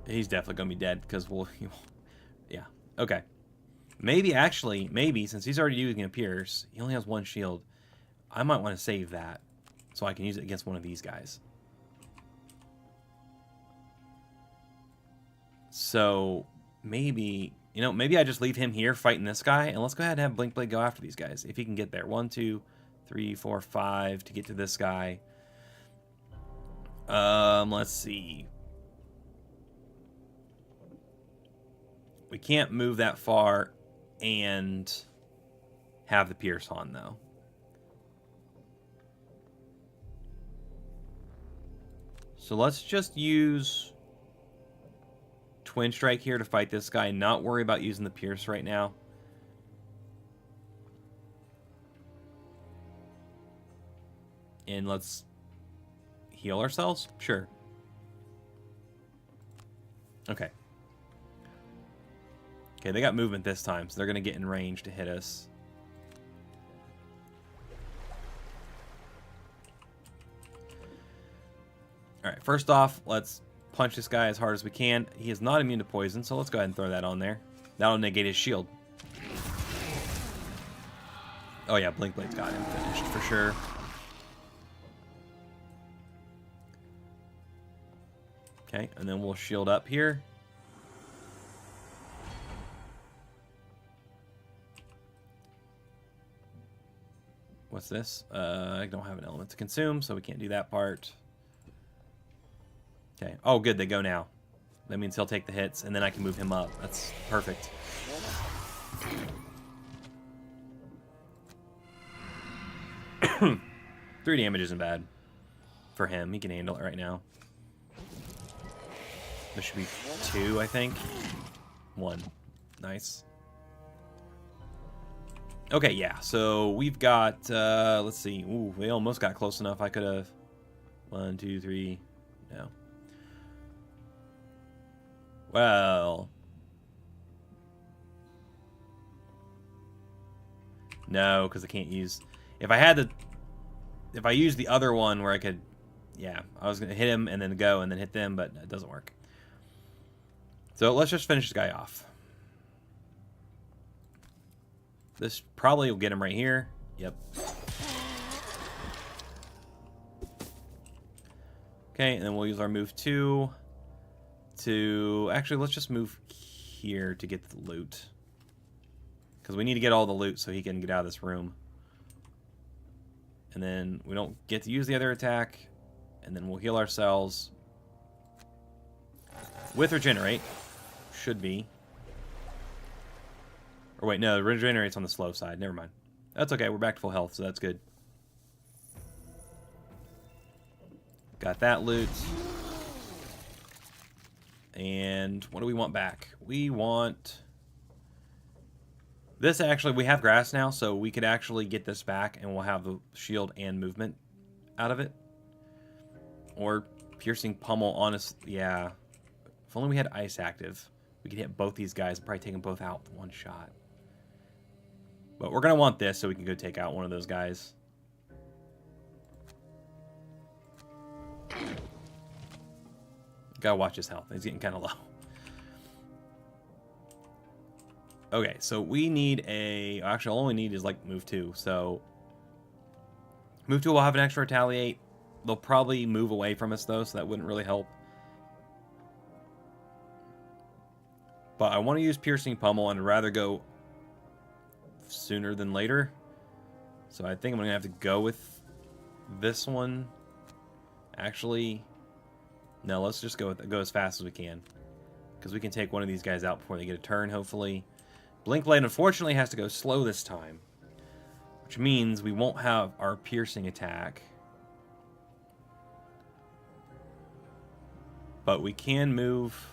He's definitely gonna be dead because we'll, yeah, okay. Maybe since he's already using a Pierce, he only has one shield. I might want to save that so I can use it against one of these guys. So maybe, maybe I just leave him here fighting this guy, and let's go ahead and have Blink Blade go after these guys if he can get there. 1, 2, 3, 4, 5 to get to this guy. Let's see. We can't move that far and have the Pierce on, though. So let's just use Twin Strike here to fight this guy. Not worry about using the Pierce right now. And let's heal ourselves? Sure. Okay. Okay, they got movement this time, so they're going to get in range to hit us. Alright, first off, let's punch this guy as hard as we can. He is not immune to poison, so let's go ahead and throw that on there. That'll negate his shield. Oh yeah, Blink Blade's got him finished for sure. Okay, and then we'll shield up here. What's this? I don't have an element to consume, so we can't do that part. Okay. Oh, good. They go now. That means he'll take the hits, and then I can move him up. That's perfect. Three damage isn't bad for him. He can handle it right now. There should be 2, I think. 1. Nice. Okay, yeah. So we've got, let's see. Ooh, we almost got close enough. I could have... 1, 2, 3... No. Well... No, because I can't use... If I use the other one where I could... Yeah, I was going to hit him and then go and then hit them, but it doesn't work. So let's just finish this guy off. This probably will get him right here. Yep. Okay, and then we'll use our move 2 to... Actually, let's just move here to get the loot. Because we need to get all the loot so he can get out of this room. And then we don't get to use the other attack. And then we'll heal ourselves. With Regenerate. Should be. Or wait, no, Regenerate's on the slow side. Never mind. That's okay, we're back to full health, so that's good. Got that loot. And what do we want back? We want... This actually, we have grass now, so we could actually get this back and we'll have the shield and movement out of it. Or piercing pummel, honestly, yeah. If only we had ice active, we could hit both these guys and probably take them both out with one shot. But we're going to want this so we can go take out one of those guys. Gotta watch his health. He's getting kind of low. Okay, so we need a... Actually, all we need is, like, move 2. So, move 2 will have an extra retaliate. They'll probably move away from us, though, so that wouldn't really help. But I want to use piercing pummel, and I'd rather go sooner than later. So I think I'm going to have to go with this one. Actually, no, let's just go as fast as we can. Because we can take one of these guys out before they get a turn, hopefully. Blinkblade, unfortunately, has to go slow this time. Which means we won't have our piercing attack. But we can move...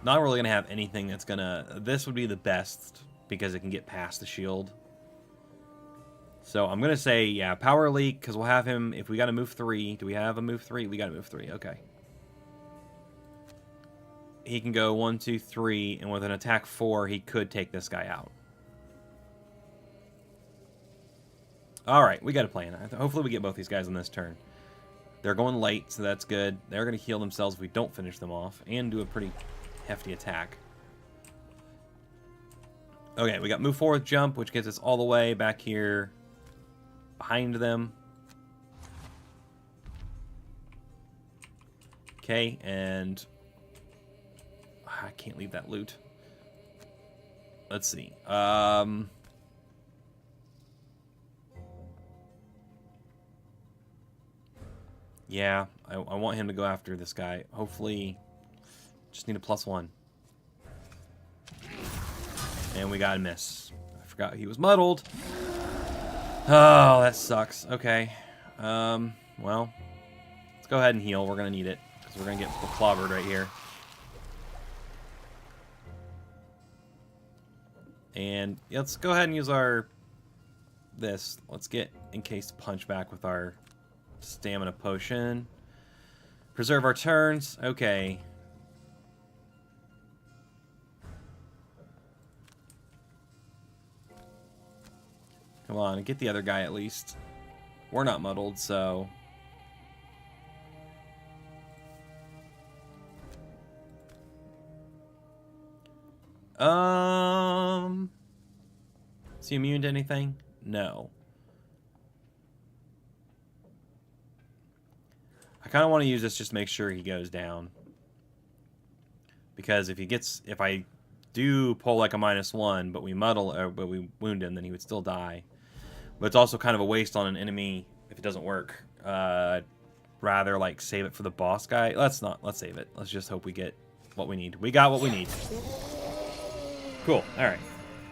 Not really going to have anything that's going to... This would be the best, because it can get past the shield. So I'm going to say, yeah, power leak, because we'll have him... If we got to move 3... Do we have a move 3? We got to move 3, okay. He can go 1, 2, 3, and with an attack 4, he could take this guy out. Alright, we got a plan. Hopefully we get both these guys on this turn. They're going late, so that's good. They're going to heal themselves if we don't finish them off, and do a pretty hefty attack. Okay, we got move 4 with jump, which gets us all the way back here behind them. Okay, and I can't leave that loot. Let's see. Yeah, I want him to go after this guy. Hopefully, just need a +1. And we got a miss. I forgot he was muddled. Oh, that sucks. Okay. Well, let's go ahead and heal. We're going to need it, because we're going to get clobbered right here. And let's go ahead and use our... This. Let's get encased punch back with our stamina potion. Preserve our turns. Okay. Come on, get the other guy at least. We're not muddled, so... Is he immune to anything? No. I kind of want to use this just to make sure he goes down. Because if I do pull like a -1, but we but we wound him, then he would still die. But it's also kind of a waste on an enemy if it doesn't work. Rather like save it for the boss guy. Let's save it. Let's just hope we get what we need. We got what we need. Cool. All right.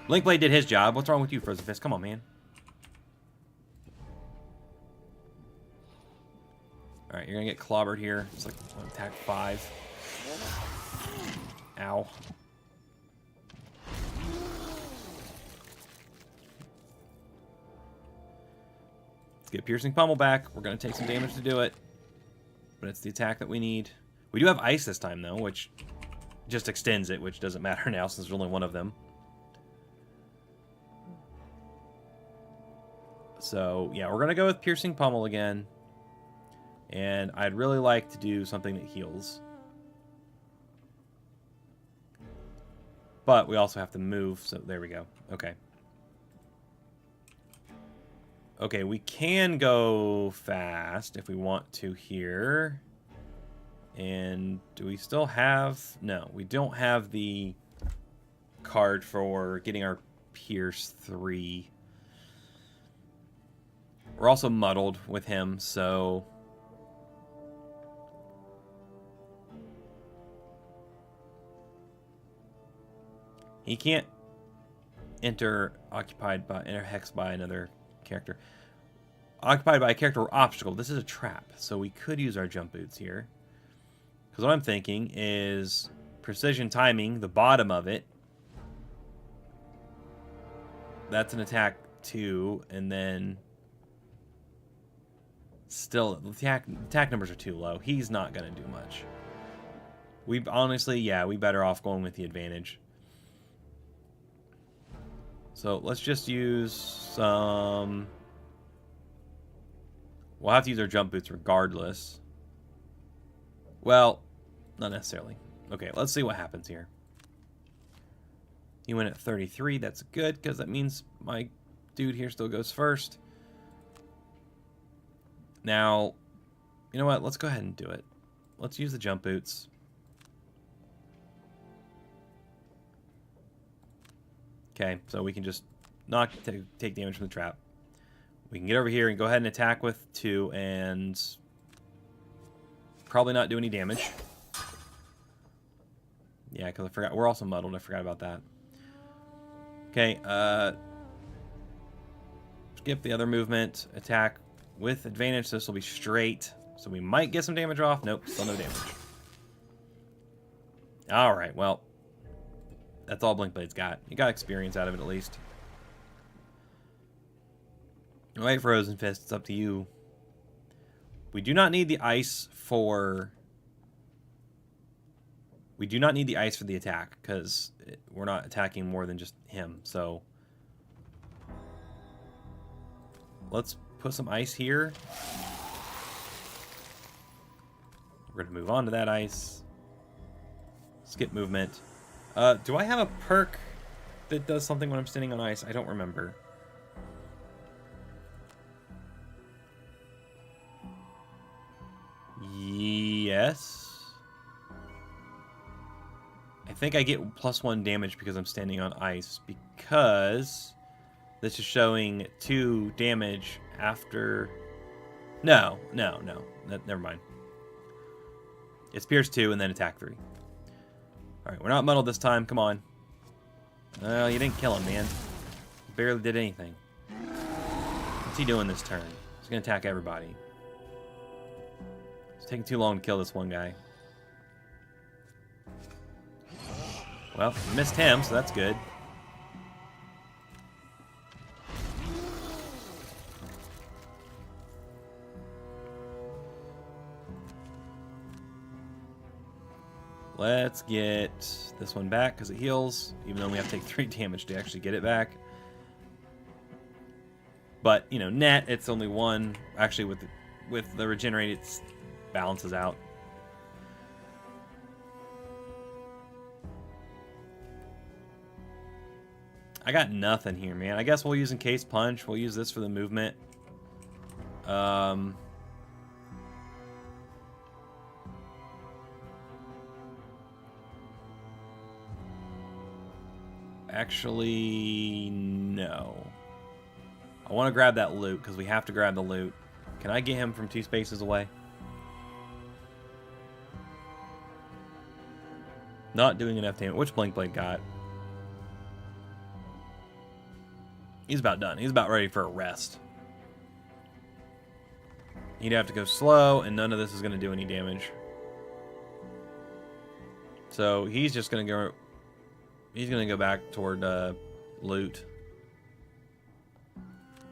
Blinkblade did his job. What's wrong with you, Frozen Fist? Come on, man. All right, you're gonna get clobbered here. It's like attack 5. Ow. Let's get piercing pummel back. We're gonna take some damage to do it, but it's the attack that we need. We do have ice this time though, which just extends it, which doesn't matter now since there's only one of them. So yeah, we're gonna go with piercing pummel again. And I'd really like to do something that heals. But we also have to move, so there we go. Okay. Okay, we can go fast if we want to here. And do we still have... No, we don't have the card for getting our Pierce 3. We're also muddled with him, so... He can't enter hexed by another character. Occupied by a character or obstacle. This is a trap, so we could use our jump boots here. Because what I'm thinking is precision timing, the bottom of it. That's an attack 2, and then still the attack numbers are too low. He's not gonna do much. We honestly, yeah, we better off going with the advantage. So let's just use some. We'll have to use our jump boots regardless. Well, not necessarily. Okay, let's see what happens here. He went at 33. That's good, because that means my dude here still goes first. Now, you know what? Let's go ahead and do it. Let's use the jump boots. Okay, so we can just not take damage from the trap. We can get over here and go ahead and attack with 2 and probably not do any damage. Yeah, because I forgot. We're also muddled. I forgot about that. Okay, skip the other movement. Attack with advantage, so this will be straight. So we might get some damage off. Nope, still no damage. Alright, well, that's all Blinkblade's got. He got experience out of it at least. Alright, Frozen Fist, it's up to you. We do not need the ice for... We do not need the ice for the attack, because we're not attacking more than just him, so... Let's put some ice here. We're going to move on to that ice. Skip movement. Do I have a perk that does something when I'm standing on ice? I don't remember. Yes. I think I get +1 damage because I'm standing on ice, because this is showing 2 damage after... No. Never mind. It's Pierce 2 and then attack 3. Alright, we're not muddled this time. Come on. Well, you didn't kill him, man. You barely did anything. What's he doing this turn? He's going to attack everybody. It's taking too long to kill this one guy. Well, missed him, so that's good. Let's get this one back because it heals, even though we have to take 3 damage to actually get it back. But, you know, net, it's only 1. Actually, with the regenerate, it balances out. I got nothing here, man. I guess we'll use Encased Punch. We'll use this for the movement. Actually, no. I want to grab that loot, because we have to grab the loot. Can I get him from 2 spaces away? Not doing enough damage. Which Blinkblade got? He's about done. He's about ready for a rest. He'd have to go slow, and none of this is going to do any damage. So he's just going to go... He's going to go back toward loot.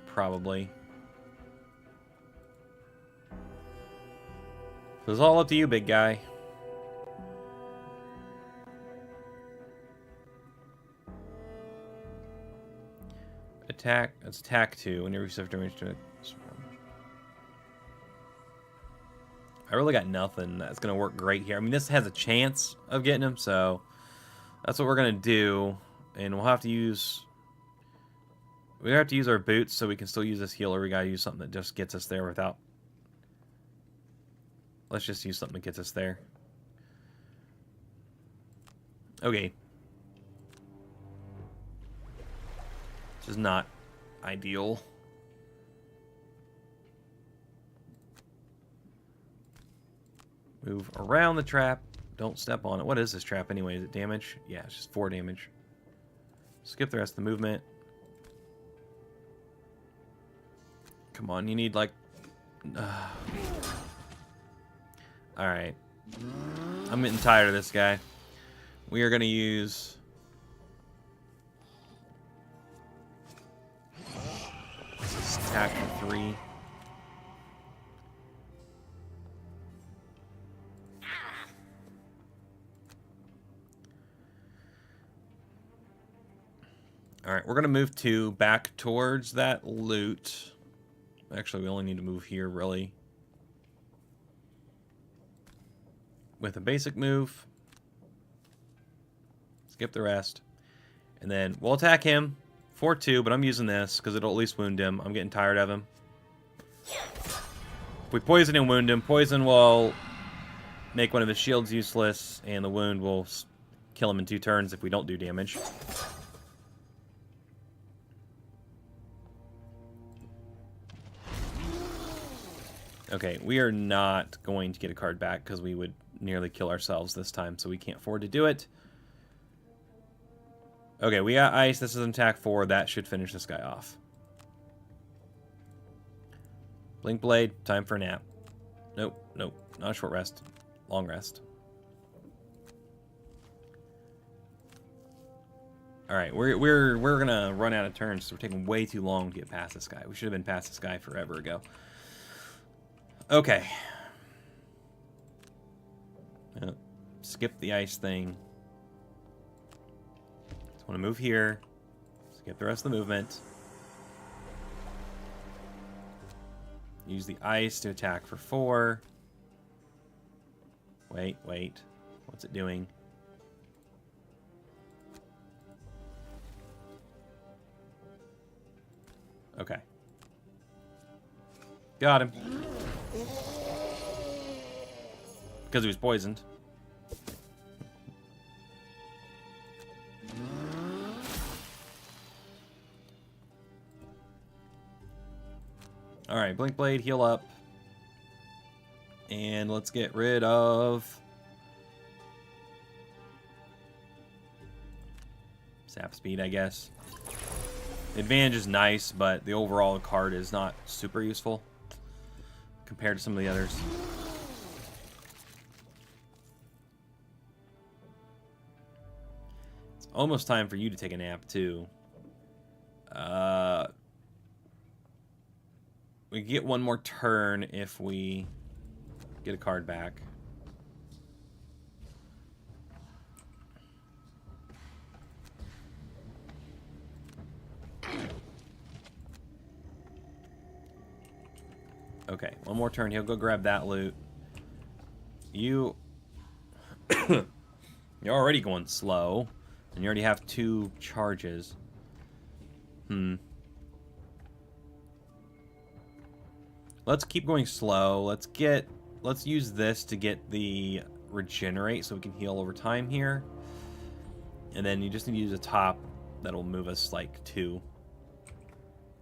Probably. So it's all up to you, big guy. Attack. That's attack 2. Whenever you suffer damage to it. I really got nothing that's going to work great here. I mean, this has a chance of getting him, so that's what we're going to do. And we'll have to use... We have to use our boots so we can still use this healer. We got to use something that just gets us there without... Let's just use something that gets us there. Okay. Which is not ideal. Move around the trap. Don't step on it. What is this trap anyway? Is it damage? Yeah, it's just 4 damage. Skip the rest of the movement. Come on, you need like... Alright. I'm getting tired of this guy. We are going to use... this attack for 3. Alright, we're going to move 2 back towards that loot. Actually, we only need to move here, really. With a basic move. Skip the rest. And then we'll attack him for 2, but I'm using this because it'll at least wound him. I'm getting tired of him. If we poison and wound him, poison will make one of his shields useless, and the wound will kill him in 2 turns if we don't do damage. Okay, we are not going to get a card back because we would nearly kill ourselves this time, so we can't afford to do it. Okay, we got ice. This is an attack 4. That should finish this guy off. Blink Blade, time for a nap. Nope, nope, not a short rest. Long rest. Alright, we're gonna run out of turns, so we're taking way too long to get past this guy. We should have been past this guy forever ago. Okay. Skip the ice thing. Just want to move here. Skip the rest of the movement. Use the ice to attack for 4. Wait, wait. What's it doing? Okay. Got him. Because he was poisoned. Alright, Blink Blade, heal up. And let's get rid of... Sap Speed, I guess. The advantage is nice, but the overall card is not super useful compared to some of the others. It's almost time for you to take a nap, too. We get one more turn if we get a card back. Okay, one more turn. He'll go grab that loot. You're already going slow, and you already have 2 charges. Let's keep going slow. Let's use this to get the regenerate so we can heal over time here. And then you just need to use a top that'll move us like 2.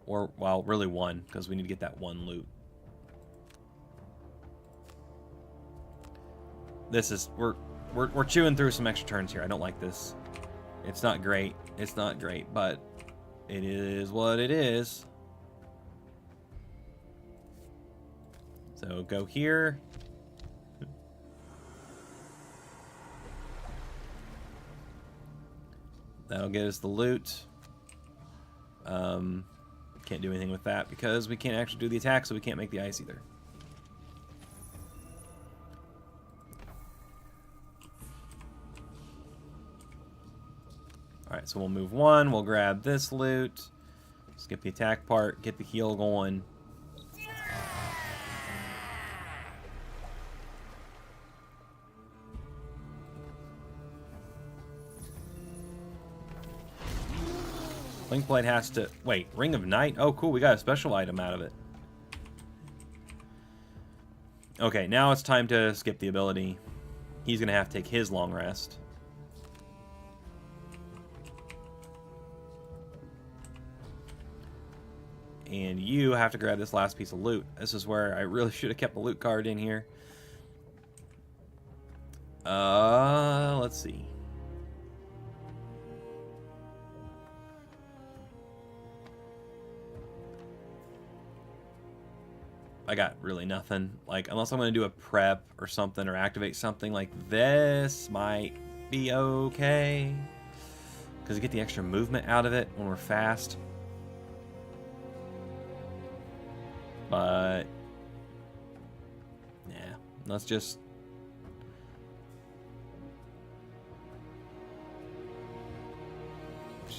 Or, well, really 1, because we need to get that 1 loot. This is... We're chewing through some extra turns here. I don't like this. It's not great. It's not great, but it is what it is. So go here. That'll get us the loot. Can't do anything with that because we can't actually do the attack, so we can't make the ice either. Alright, so we'll move 1. We'll grab this loot. Skip the attack part. Get the heal going. Blink Blade has to... Wait, Ring of Night? Oh, cool, we got a special item out of it. Okay, now it's time to skip the ability. He's going to have to take his long rest. And you have to grab this last piece of loot. This is where I really should have kept the loot card in here. Let's see. I got really nothing. Like, unless I'm going to do a prep or something or activate something like this, might be okay. Because you get the extra movement out of it when we're fast. But, yeah, let's just...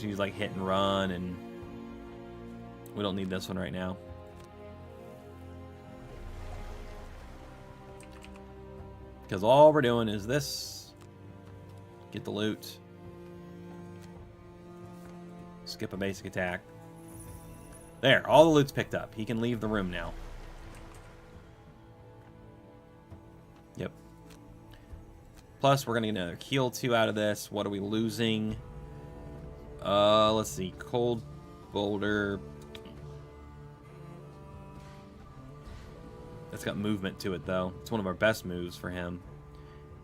use like hit and run, and we don't need this one right now. Because all we're doing is this. Get the loot. Skip a basic attack. There, all the loot's picked up. He can leave the room now. Yep. Plus, we're going to get another heal 2 out of this. What are we losing? Let's see. Cold Boulder. That's got movement to it, though. It's one of our best moves for him.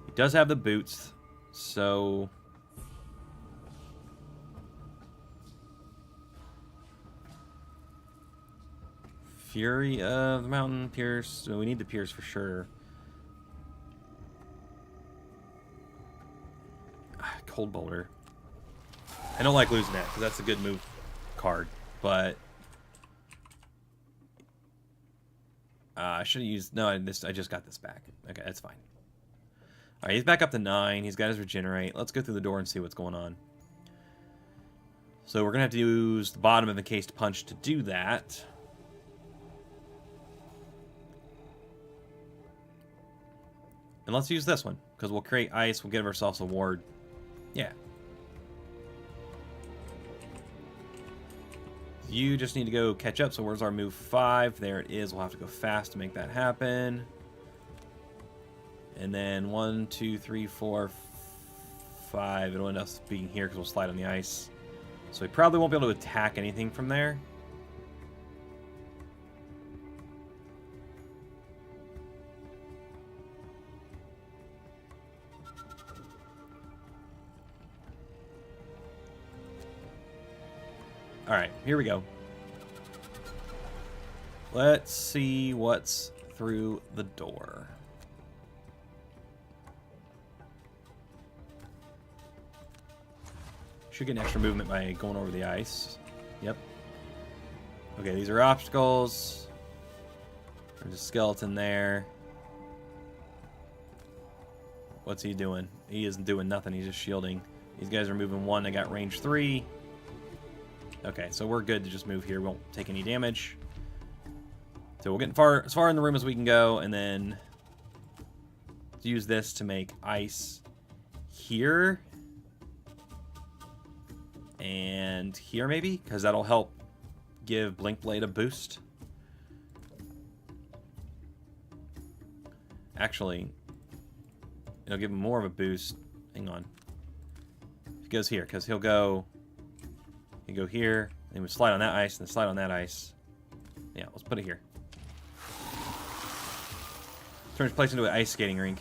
He does have the boots, so... Fury of the Mountain, Pierce. So we need the Pierce for sure. Cold Boulder. I don't like losing that, because that's a good move card, but... I should have used... No, I just got this back. Okay, that's fine. Alright, he's back up to 9. He's got his Regenerate. Let's go through the door and see what's going on. So we're going to have to use the bottom of the Encased Punch to do that. And let's use this one, because we'll create ice, we'll give ourselves a ward. Yeah. You just need to go catch up, so where's our move 5? There it is. We'll have to go fast to make that happen. And then 1, 2, 3, 4, 5. It'll end up being here because we'll slide on the ice. So we probably won't be able to attack anything from there. Alright, here we go. Let's see what's through the door. Should get an extra movement by going over the ice. Yep. Okay, these are obstacles. There's a skeleton there. What's he doing? He isn't doing nothing. He's just shielding. These guys are moving 1. They got range 3. Okay, so we're good to just move here. We won't take any damage. So we'll get as far in the room as we can go, and then use this to make ice here. And here, maybe? Because that'll help give Blink Blade a boost. Actually, it'll give him more of a boost. Hang on. He goes here, because he'll go here, and we slide on that ice, and then slide on that ice. Yeah, let's put it here. Turn his place into an ice skating rink.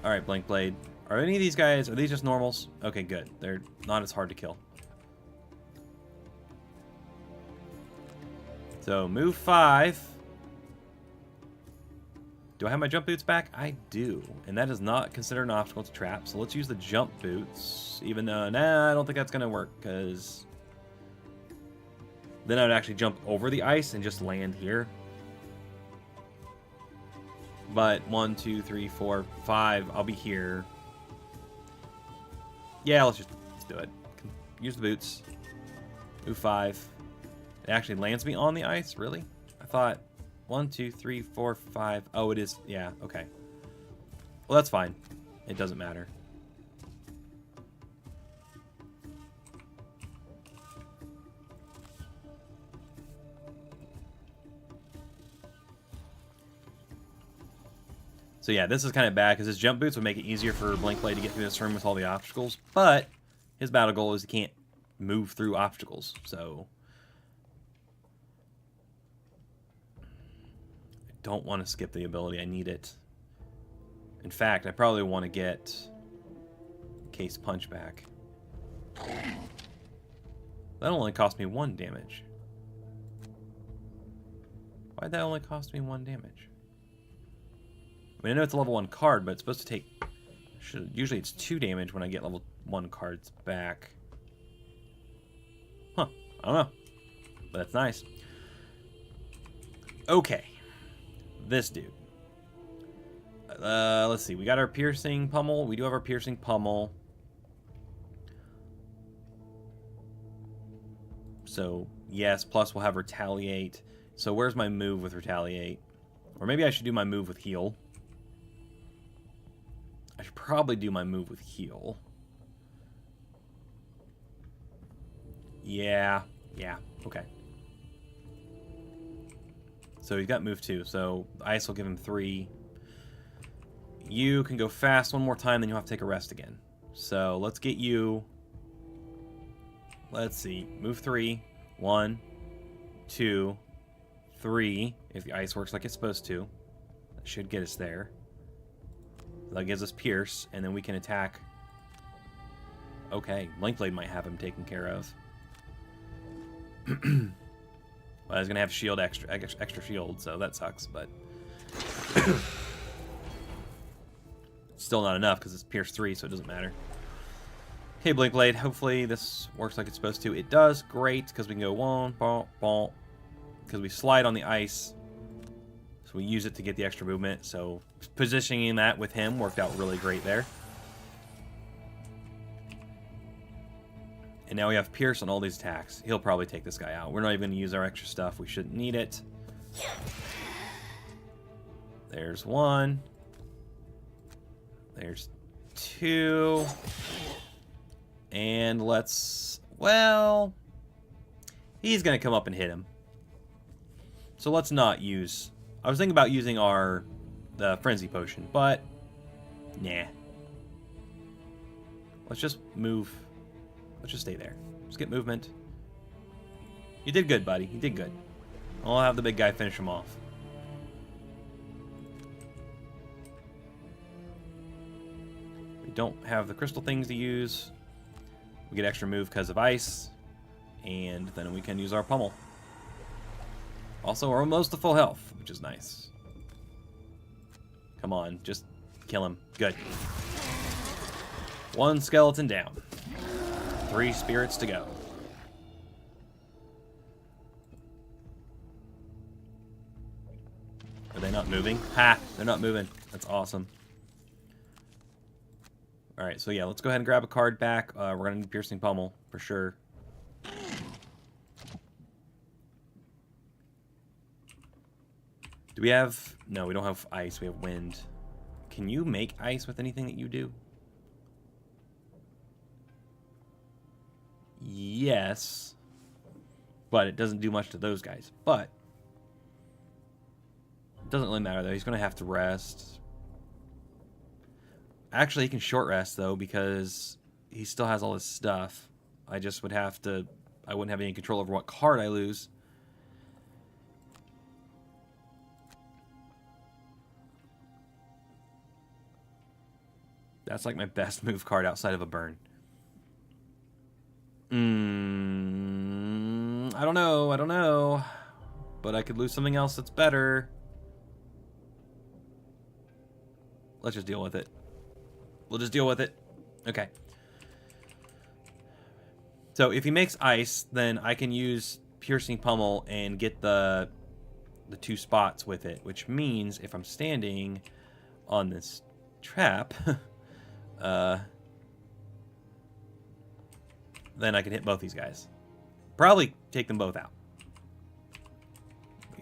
Alright, Blink Blade. Are any of these guys, are these just normals? Okay, good. They're not as hard to kill. So, move 5. Do I have my jump boots back? I do. And that is not considered an obstacle to trap. So let's use the jump boots. Even though, nah, I don't think that's going to work. Because then I would actually jump over the ice and just land here. But 1, 2, 3, 4, 5. I'll be here. Yeah, let's do it. Use the boots. Move 5. It actually lands me on the ice? Really? I thought... 1, 2, 3, 4, 5. Oh, it is. Yeah, okay. Well, that's fine. It doesn't matter. So yeah, this is kind of bad because his jump boots would make it easier for Blink Blade to get through this room with all the obstacles. But his battle goal is he can't move through obstacles. So... don't want to skip the ability. I need it. In fact, I probably want to get Case punch back. That only cost me 1 damage. Why'd that only cost me 1 damage? I mean, I know it's a level 1 card, but it's supposed to take... Usually it's 2 damage when I get level 1 cards back. Huh. I don't know. But that's nice. Okay. This dude. Let's see. We got our piercing pummel. We do have our piercing pummel. So, yes. Plus, we'll have retaliate. So, where's my move with retaliate? Or maybe I should do my move with heal. I should probably do my move with heal. Yeah. Yeah. Okay. So he's got move 2. So ice will give him 3. You can go fast one more time, then you'll have to take a rest again. So let's get you... Let's see. Move 3. 1, 2, 3. If the ice works like it's supposed to. That should get us there. That gives us pierce, and then we can attack. Okay, Blinkblade might have him taken care of. Well, I was gonna have shield extra shield, so that sucks, but still not enough because it's pierce 3, so it doesn't matter. Okay, Blinkblade, hopefully this works like it's supposed to. It does, great, because we can go one, because we slide on the ice, so we use it to get the extra movement. So positioning that with him worked out really great there. And now we have Pierce on all these attacks. He'll probably take this guy out. We're not even going to use our extra stuff. We shouldn't need it. There's 1. There's 2. And let's... Well... He's going to come up and hit him. So let's not use... I was thinking about using the Frenzy Potion, but... Nah. Let's just move... Let's just stay there. Just get movement. You did good, buddy. You did good. I'll have the big guy finish him off. We don't have the crystal things to use. We get extra move because of ice. And then we can use our pummel. Also, we're almost to full health, which is nice. Come on, just kill him. Good. 1 skeleton down. 3 spirits to go. Are they not moving? Ha! They're not moving. That's awesome. Alright, so yeah, let's go ahead and grab a card back. We're going to need Piercing Pummel, for sure. Do we have... No, we don't have ice. We have wind. Can you make ice with anything that you do? Yes, but it doesn't do much to those guys. But it doesn't really matter, though. He's going to have to rest. Actually, he can short rest, though, because he still has all his stuff. I just would have to... I wouldn't have any control over what card I lose. That's like my best move card outside of a burn. I don't know. But I could lose something else that's better. Let's just deal with it. We'll just deal with it. Okay. So if he makes ice, then I can use Piercing Pummel and get the 2 spots with it, which means if I'm standing on this trap, then I can hit both these guys. Probably take them both out.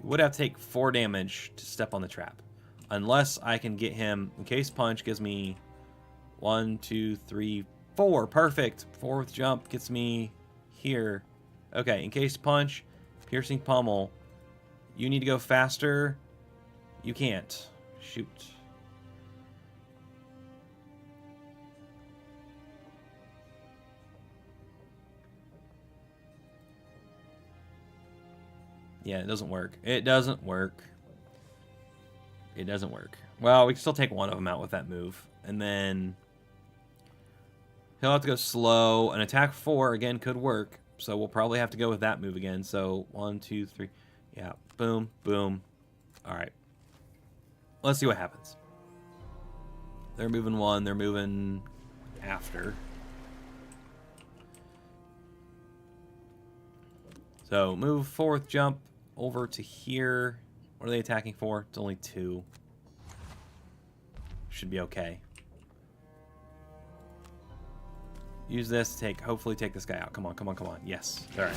We would have to take 4 damage to step on the trap. Unless I can get him... Encased Punch gives me 1, 2, 3, 4. Perfect. 4th jump gets me here. Okay, Encased Punch, Piercing Pummel. You need to go faster. You can't. Shoot. Yeah, it doesn't work. It doesn't work. It doesn't work. Well, we can still take one of them out with that move. And then... He'll have to go slow. An attack 4, again, could work. So we'll probably have to go with that move again. So 1, 2, 3. Yeah, boom, boom. All right. Let's see what happens. They're moving 1. They're moving after. So move forth, jump over to here. What are they attacking for? It's only 2. Should be okay. Use this to hopefully take this guy out. Come on, come on, come on. Yes. All right.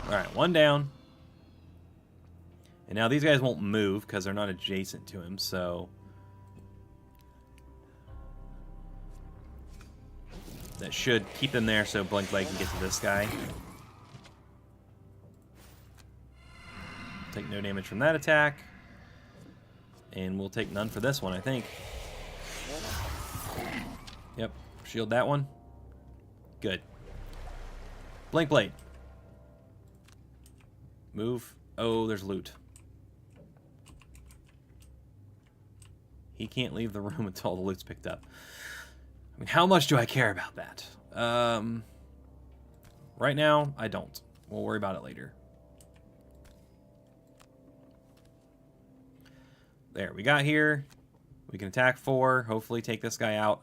All right, 1 down. And now these guys won't move because they're not adjacent to him, so... that should keep them there so Blink Blade can get to this guy. Take no damage from that attack. And we'll take none for this one, I think. Yep. Shield that one. Good. Blink Blade. Move. Oh, there's loot. He can't leave the room until all the loot's picked up. I mean, how much do I care about that? Right now, I don't. We'll worry about it later. There, we got here. We can attack 4. Hopefully take this guy out.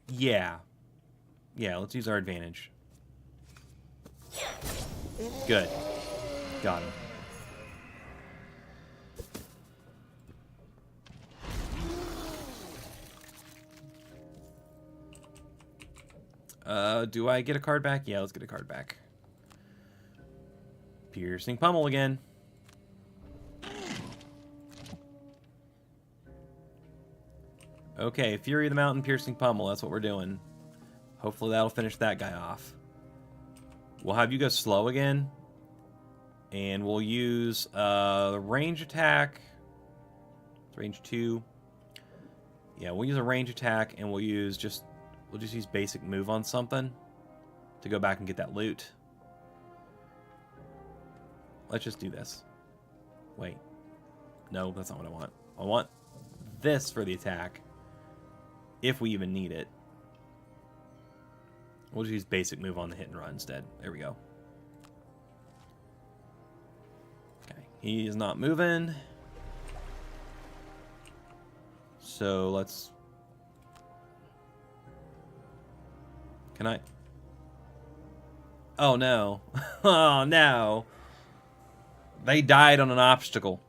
Yeah. Yeah, let's use our advantage. Good. Got him. Do I get a card back? Yeah, let's get a card back. Piercing Pummel again. Okay, Fury of the Mountain, Piercing Pummel. That's what we're doing. Hopefully that'll finish that guy off. We'll have you go slow again. And we'll use the range attack. It's range 2. Yeah, we'll use a range attack, and we'll just use basic move on something to go back and get that loot. Let's just do this. Wait. No, that's not what I want. I want this for the attack. If we even need it. We'll just use basic move on the hit and run instead. There we go. Okay. He is not moving. So let's... Can I... Oh no. Oh no. They died on an obstacle.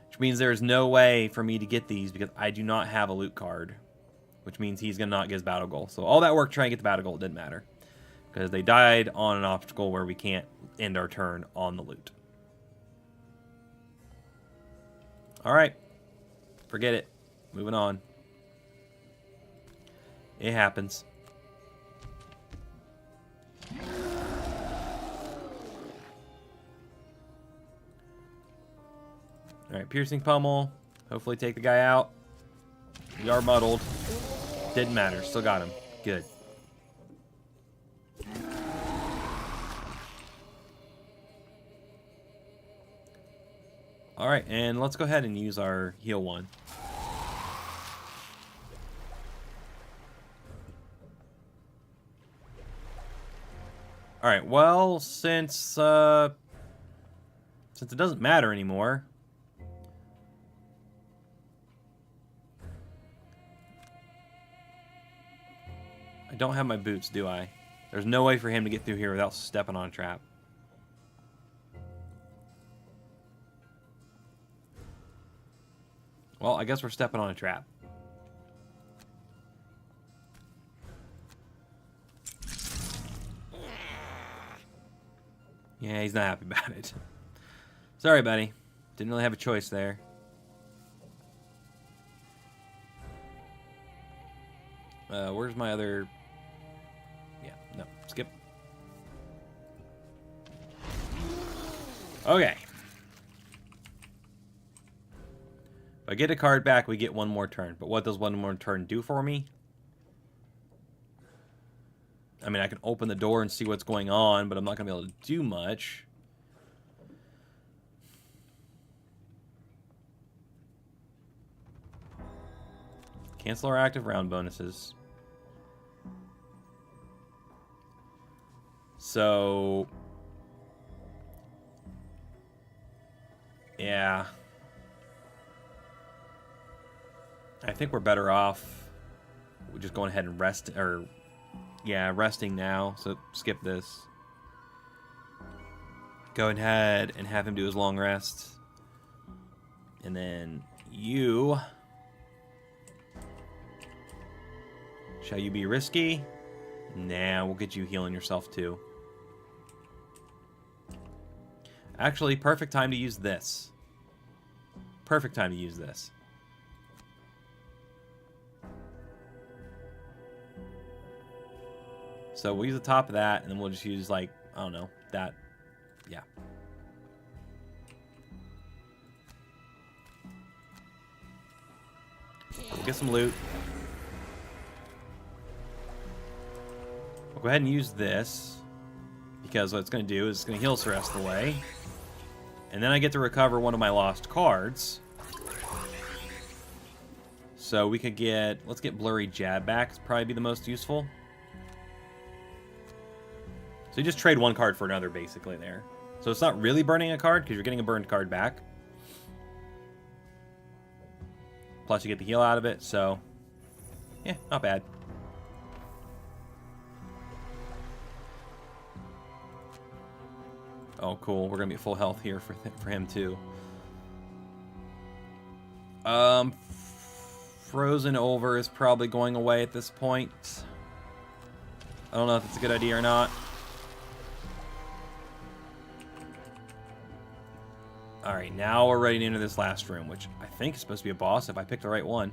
Which means there is no way for me to get these because I do not have a loot card. Which means he's going to not get his battle goal. So all that work trying to get the battle goal didn't matter. Because they died on an obstacle where we can't end our turn on the loot. Alright. Forget it. Moving on. It happens. Alright, Piercing Pummel. Hopefully take the guy out. We are muddled. Didn't matter. Still got him. Good. Alright, and let's go ahead and use our heal 1. Alright, well, since it doesn't matter anymore... I don't have my boots, do I? There's no way for him to get through here without stepping on a trap. Well, I guess we're stepping on a trap. Yeah, he's not happy about it. Sorry, buddy. Didn't really have a choice there. Where's my other... Yeah, no, skip. Okay. If I get a card back, we get one more turn. But what does one more turn do for me? I mean, I can open the door and see what's going on, but I'm not going to be able to do much. Cancel our active round bonuses. So... yeah. I think we're better off. We're just going ahead and rest, or... yeah, resting now, so skip this. Go ahead and have him do his long rest. And then you... shall you be risky? Nah, we'll get you healing yourself too. Actually, perfect time to use this. Perfect time to use this. So we'll use the top of that, and then we'll just use, like, I don't know, that. Yeah. We'll get some loot. We'll go ahead and use this, because what it's going to do is it's going to heal us the rest of the way. And then I get to recover one of my lost cards. So we could get, let's get Blurry Jab back. It's probably be the most useful. So you just trade one card for another, basically, there. So it's not really burning a card, because you're getting a burned card back. Plus you get the heal out of it, so... yeah, not bad. Oh, cool. We're going to be at full health here for him, too. Frozen Over is probably going away at this point. I don't know if it's a good idea or not. Alright, now we're ready to enter this last room, which I think is supposed to be a boss if I pick the right one.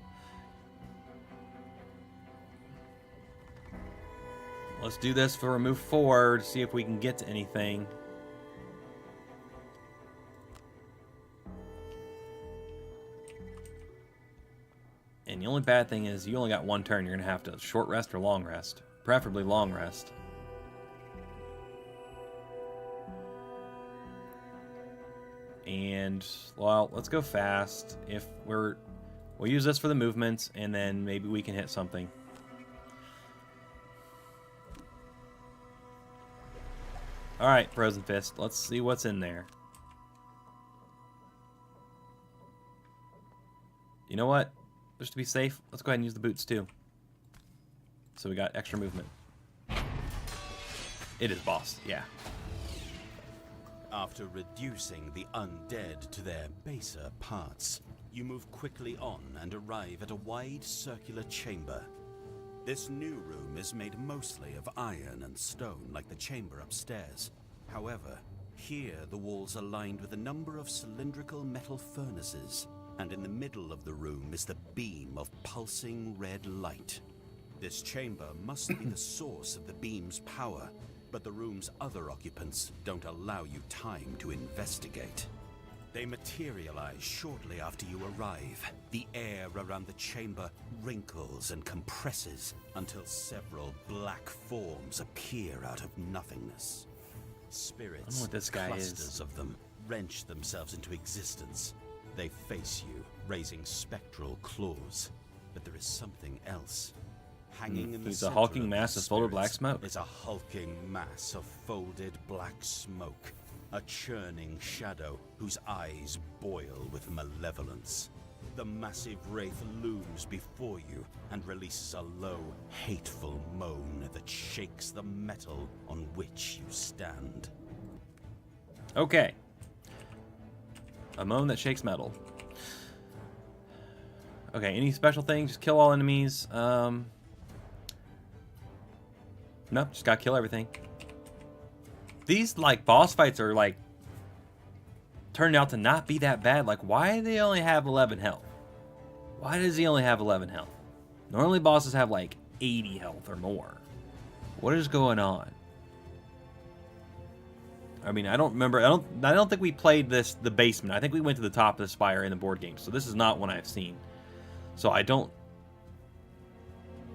Let's do this for move forward, see if we can get to anything. And the only bad thing is you only got one turn. You're going to have to short rest or long rest. Preferably long rest. And, well, let's go fast. If we'll use this for the movements, and then maybe we can hit something. Alright, Frozen Fist. Let's see what's in there. You know what? Just to be safe, let's go ahead and use the boots too. So we got extra movement. It is boss, yeah. After reducing the undead to their baser parts, you move quickly on and arrive at a wide circular chamber. This new room is made mostly of iron and stone, like the chamber upstairs. However, here the walls are lined with a number of cylindrical metal furnaces, and in the middle of the room is the beam of pulsing red light. This chamber must be the source of the beam's power, but the room's other occupants don't allow you time to investigate. They materialize shortly after you arrive. The air around the chamber wrinkles and compresses until several black forms appear out of nothingness. Spirits, I don't know what this guy clusters is. of them, wrench themselves into existence. They face you, raising spectral claws. But there is something else. Hanging in the He's a center hulking of mass these of folded black spirits smoke. is a hulking mass of folded black smoke. A churning shadow whose eyes boil with malevolence. The massive wraith looms before you and releases a low, hateful moan that shakes the metal on which you stand. Okay. A moan that shakes metal. Okay, any special things? Just kill all enemies. Nope, just gotta kill everything. These, like, boss fights are, like, turned out to not be that bad. Like, why do they only have 11 health? Why does he only have 11 health? Normally bosses have, like, 80 health or more. What is going on? I mean, I don't remember. I don't think we played the basement. I think we went to the top of the Spire in the board game. So this is not one I've seen. So I don't,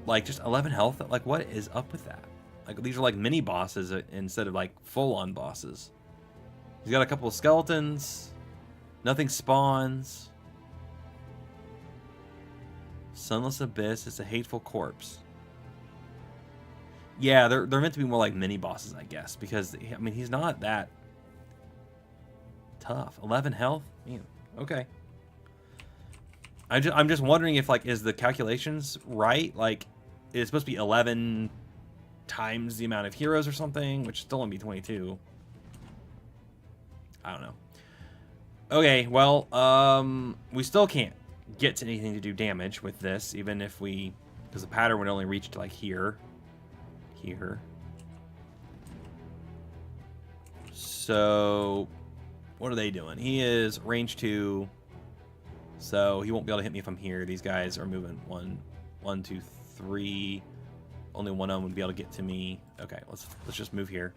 like, just 11 health. Like, what is up with that? Like, these are like mini bosses instead of like full-on bosses. He's got a couple of skeletons. Nothing spawns. Sunless Abyss. It's a hateful corpse. Yeah, they're meant to be more like mini bosses, I guess, because I mean he's not that tough. 11 health. Man, okay. I'm just wondering if like is the calculations right? Like, it's supposed to be 11 times the amount of heroes or something, which still only be 22. I don't know. Okay, well, we still can't get to anything to do damage with this, even if we, because the pattern would only reach to like here. So, what are they doing? He is range 2, so he won't be able to hit me from here. These guys are moving 1, 2, 3. Only one of them would be able to get to me. Okay, let's just move here.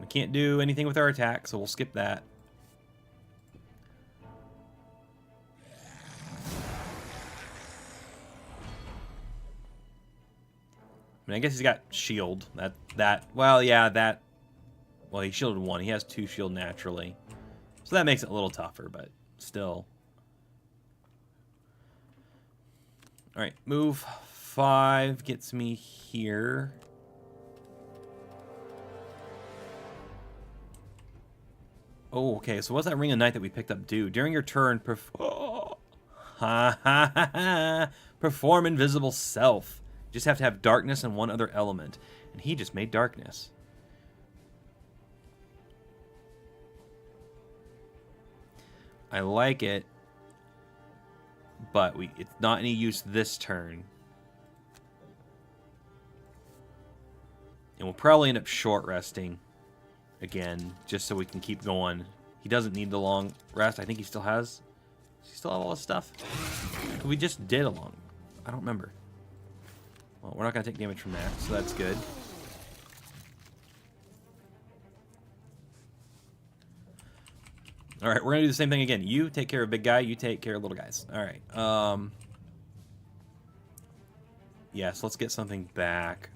We can't do anything with our attack, so we'll skip that. I mean, I guess he's got shield. Well, yeah, well, he shielded 1. He has 2 shield naturally. So that makes it a little tougher, but still. Alright, move 5 gets me here. Oh, okay, so what's that Ring of Night that we picked up do? During your turn, perform Invisible Self. You just have to have darkness and one other element. And he just made darkness. I like it, but it's not any use this turn. And we'll probably end up short resting again, just so we can keep going. He doesn't need the long rest. I think he still has. Does he still have all his stuff? We just did a long. I don't remember. Well, we're not going to take damage from that, so that's good. All right, we're going to do the same thing again. You take care of big guy, you take care of little guys. All right. Yes, let's get something back.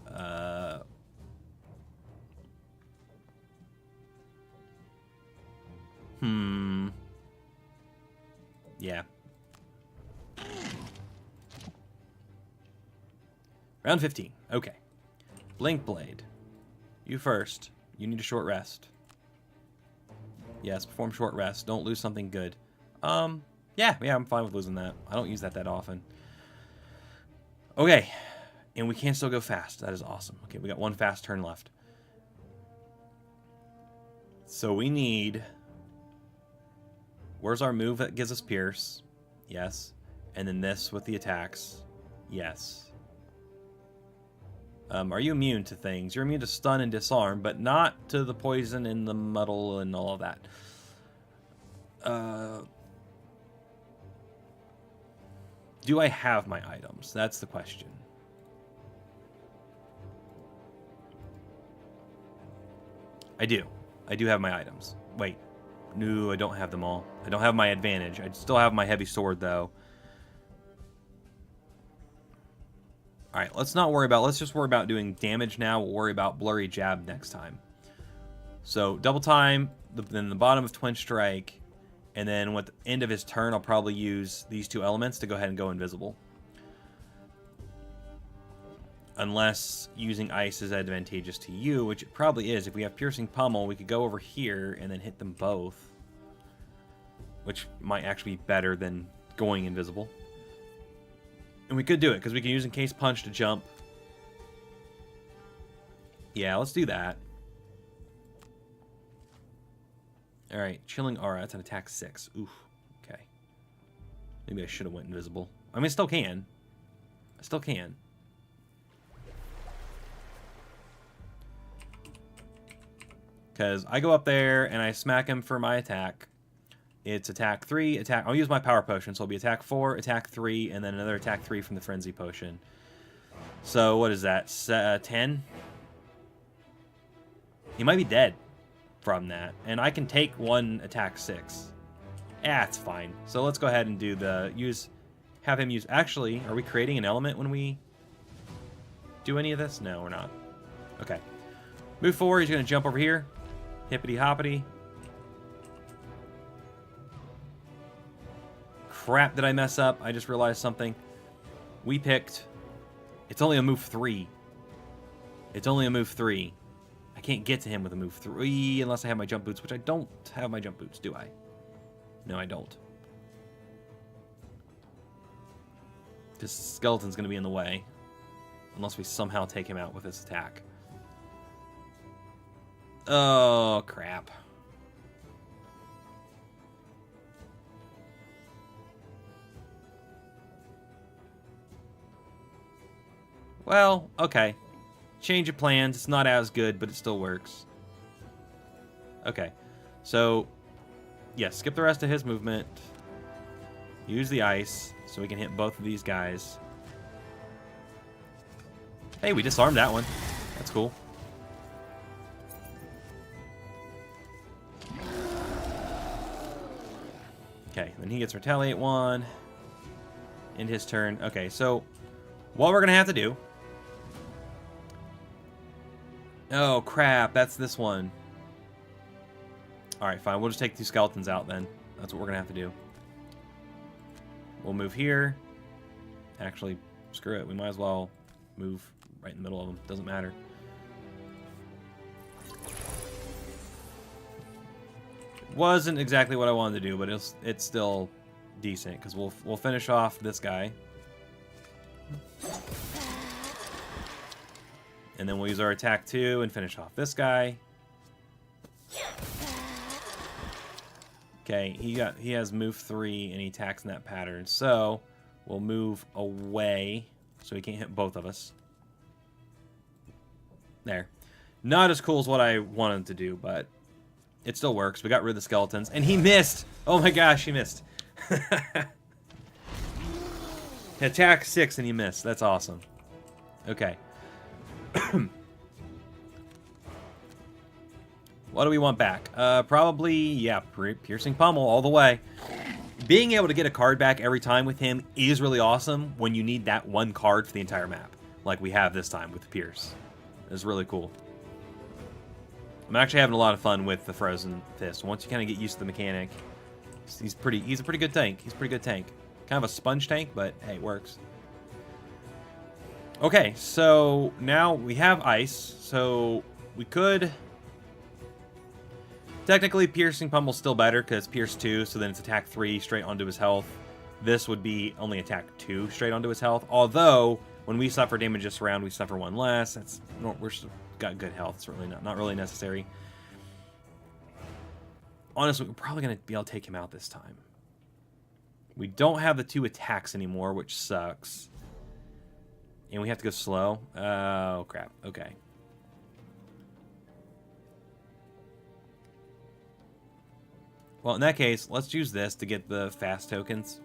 Yeah. Round 15. Okay. Blink Blade. You first. You need a short rest. Yes, perform short rest. Don't lose something good. Yeah, I'm fine with losing that. I don't use that often. Okay. And we can still go fast. That is awesome. Okay, we got 1 fast turn left. So we need... Where's our move that gives us Pierce? Yes. And then this with the attacks. Yes. Are you immune to things? You're immune to stun and disarm, but not to the poison and the muddle and all of that. Do I have my items? That's the question. I do. I do have my items. Wait. No, I don't have them all. I don't have my advantage. I still have my heavy sword, though. Alright, let's just worry about doing damage now. We'll worry about Blurry Jab next time. So, double time, then the bottom of Twin Strike, and then at the end of his turn, I'll probably use these 2 elements to go ahead and go invisible. Unless using ice is advantageous to you, which it probably is. If we have Piercing Pummel, we could go over here and then hit them both. Which might actually be better than going invisible. And we could do it, because we can use Encased Punch to jump. Yeah, let's do that. Alright, Chilling Aura, that's an attack 6. Oof, okay. Maybe I should have went invisible. I mean, I still can. I still can. Because I go up there and I smack him for my attack. It's attack 3, I'll use my power potion, so it'll be attack 4, attack 3, and then another attack 3 from the frenzy potion. So what is that? 10? He might be dead from that, and I can take 1 attack 6. It's fine. So let's go ahead and do have him use. Actually, are we creating an element when we do any of this? No, we're not. Okay. Move forward. He's going to jump over here. Hippity hoppity. crap, did I mess up? I just realized something. We picked... It's only a move 3. It's only a move 3. I can't get to him with a move 3 unless I have my jump boots, which I don't have my jump boots, do I? No, I don't. This skeleton's going to be in the way. Unless we somehow take him out with this attack. Oh, crap. Well, okay. Change of plans. It's not as good, but it still works. Okay. So, yeah, skip the rest of his movement. Use the ice so we can hit both of these guys. Hey, we disarmed that one. That's cool. Okay, then he gets retaliate 1. End his turn. Okay, so what we're going to have to do... Oh, crap. That's this one. Alright, fine. We'll just take 2 skeletons out then. That's what we're going to have to do. We'll move here. Actually, screw it. We might as well move right in the middle of them. Doesn't matter. Wasn't exactly what I wanted to do, but it's still decent because we'll finish off this guy. And then we'll use our attack 2 and finish off this guy. Okay, he has move 3 and he attacks in that pattern. So we'll move away so he can't hit both of us. There. Not as cool as what I wanted to do, but it still works. We got rid of the skeletons. And he missed! Oh my gosh, he missed. Attack 6 and he missed. That's awesome. Okay. What do we want back? Probably, yeah, Piercing Pummel all the way. Being able to get a card back every time with him is really awesome when you need that one card for the entire map, like we have this time with the Pierce. It's really cool. I'm actually having a lot of fun with the Frozen Fist. Once you kind of get used to the mechanic, he's a pretty good tank. He's a pretty good tank. Kind of a sponge tank, but hey, it works. Okay, so now we have ice, so we could... Technically, Piercing Pummel's still better because it's Pierce 2, so then it's attack 3 straight onto his health. This would be only attack 2 straight onto his health, although when we suffer damage this round, we suffer 1 less. That's we're still got good health. It's really not really necessary. Honestly, we're probably going to be able to take him out this time. We don't have the 2 attacks anymore, which sucks. And we have to go slow. Oh, crap. Okay. Well, in that case, let's use this to get the fast tokens.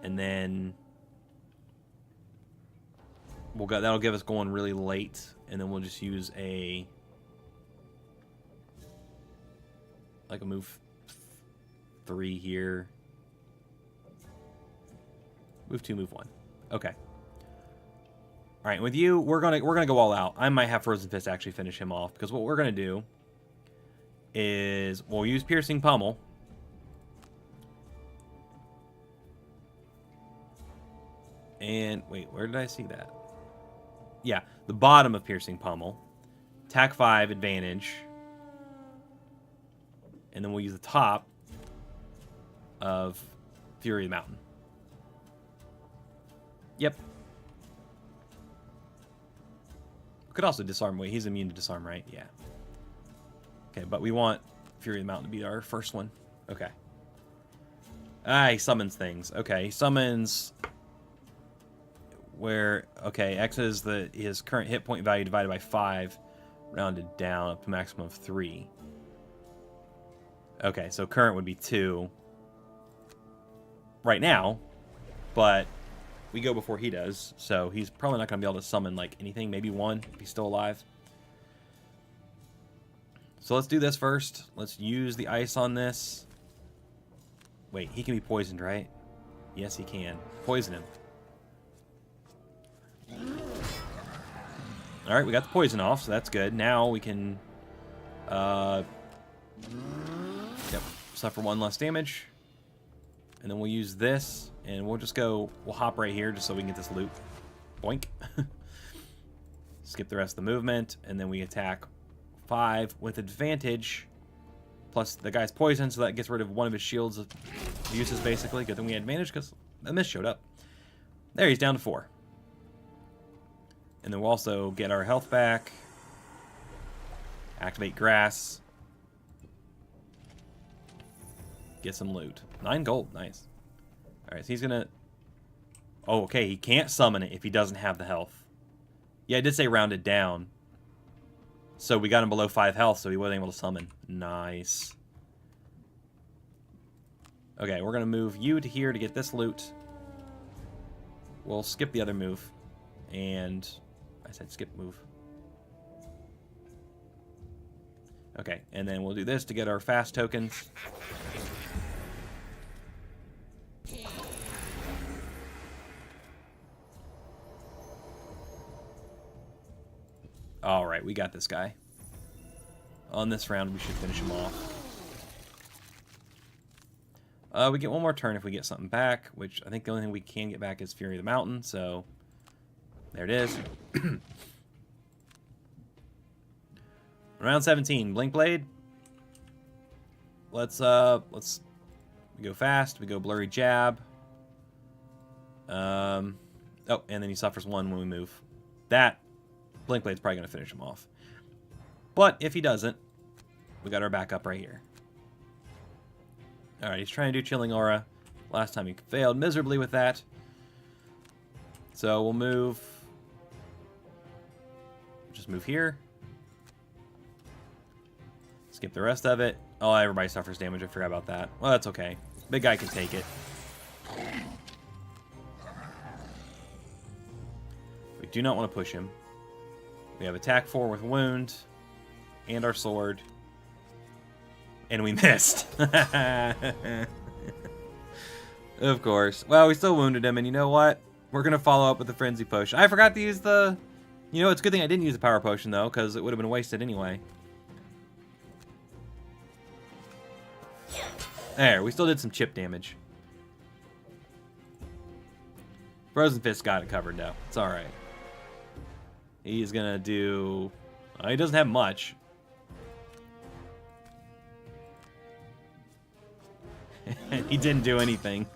And then that'll give us going really late. And then we'll just use a move 3 here. Move 2, move 1. Okay. All right, with you, we're gonna go all out. I might have Frozen Fist actually finish him off because what we're gonna do is we'll use Piercing Pummel. And wait, where did I see that? Yeah, the bottom of Piercing Pummel. Attack 5, advantage. And then we'll use the top of Fury of the Mountain. Yep. Could also disarm. Wait, he's immune to disarm, right? Yeah. Okay, but we want Fury of the Mountain to be our first one. Okay. Ah, he summons things. Okay, he summons where... Okay, X is his current hit point value divided by 5, rounded down up to a maximum of 3. Okay, so current would be 2 right now, but we go before he does, so he's probably not going to be able to summon like anything. Maybe 1 if he's still alive. So let's do this first. Let's use the ice on this. Wait, he can be poisoned, right? Yes, he can. Poison him. Alright, we got the poison off, so that's good. Now we can suffer 1 less damage. And then we'll use this, and we'll just go, we'll hop right here just so we can get this loot. Boink. Skip the rest of the movement, and then we attack 5 with advantage. Plus, the guy's poisoned, so that gets rid of one of his shields uses, basically. Good thing we had advantage, because a miss showed up. There, he's down to 4. And then we'll also get our health back. Activate grass. Get some loot. 9 gold, nice. Alright, so he's gonna... Oh, okay, he can't summon it if he doesn't have the health. Yeah, I did say rounded down. So we got him below 5 health, so he wasn't able to summon. Nice. Okay, we're gonna move you to here to get this loot. We'll skip the other move. And... I said skip move. Okay, and then we'll do this to get our fast tokens. Alright, we got this guy. On this round, we should finish him off. We get one more turn if we get something back, which I think the only thing we can get back is Fury of the Mountain, so... There it is. Round 17, Blink Blade. Let's we go fast, we go Blurry Jab. Oh, and then he suffers 1 when we move. That Blink Blade's probably going to finish him off. But if he doesn't, we got our backup right here. Alright, he's trying to do Chilling Aura. Last time he failed miserably with that. So we'll move... Just move here. Skip the rest of it. Oh, everybody suffers damage. I forgot about that. Well, that's okay. Big guy can take it. We do not want to push him. We have attack 4 with wound. And our sword. And we missed. Of course. Well, we still wounded him, and you know what? We're going to follow up with the Frenzy Potion. I forgot to use the... You know, it's a good thing I didn't use the Power Potion, though, because it would have been wasted anyway. There, we still did some chip damage. Frozen Fist got it covered, though. It's alright. He's going to do... he doesn't have much. He didn't do anything.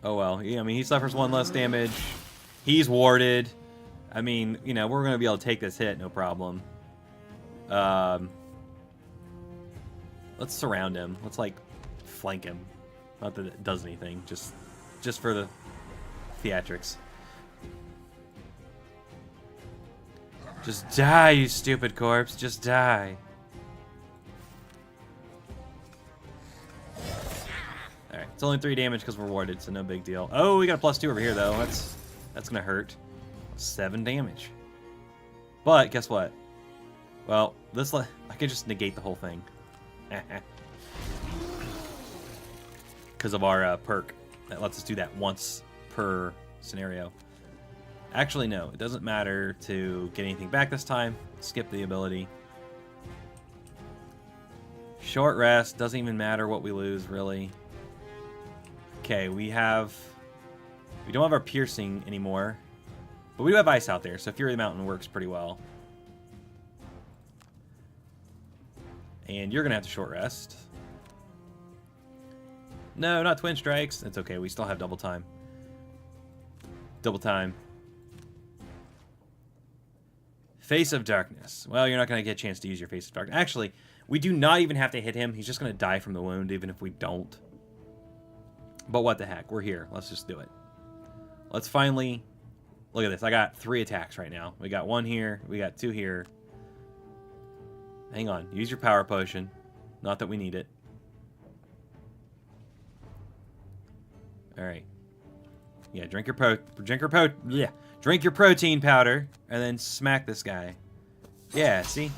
Oh well, yeah, I mean, he suffers 1 less damage. He's warded. I mean, you know, we're going to be able to take this hit, no problem. Let's surround him. Let's, like, flank him. Not that it does anything, just for the theatrics. Just die, you stupid corpse. Just die. Alright, it's only 3 damage because we're warded, so no big deal. Oh, we got a +2 over here, though. That's gonna hurt. 7 damage. But, guess what? Well, I could just negate the whole thing. Because of our perk. That lets us do that once per scenario. Actually, no. It doesn't matter to get anything back this time. Skip the ability. Short rest. Doesn't even matter what we lose, really. Okay, we don't have our piercing anymore. But we do have ice out there, so Fury of the Mountain works pretty well. And you're going to have to short rest. No, not Twin Strikes. It's okay, we still have double time. Double time. Face of Darkness. Well, you're not going to get a chance to use your Face of Darkness. Actually, we do not even have to hit him. He's just going to die from the wound, even if we don't. But what the heck? We're here. Let's just do it. Let's finally... Look at this. I got 3 attacks right now. We got 1 here. We got 2 here. Hang on. Use your Power Potion. Not that we need it. Alright. Yeah, drink your protein powder, and then smack this guy. Yeah, see?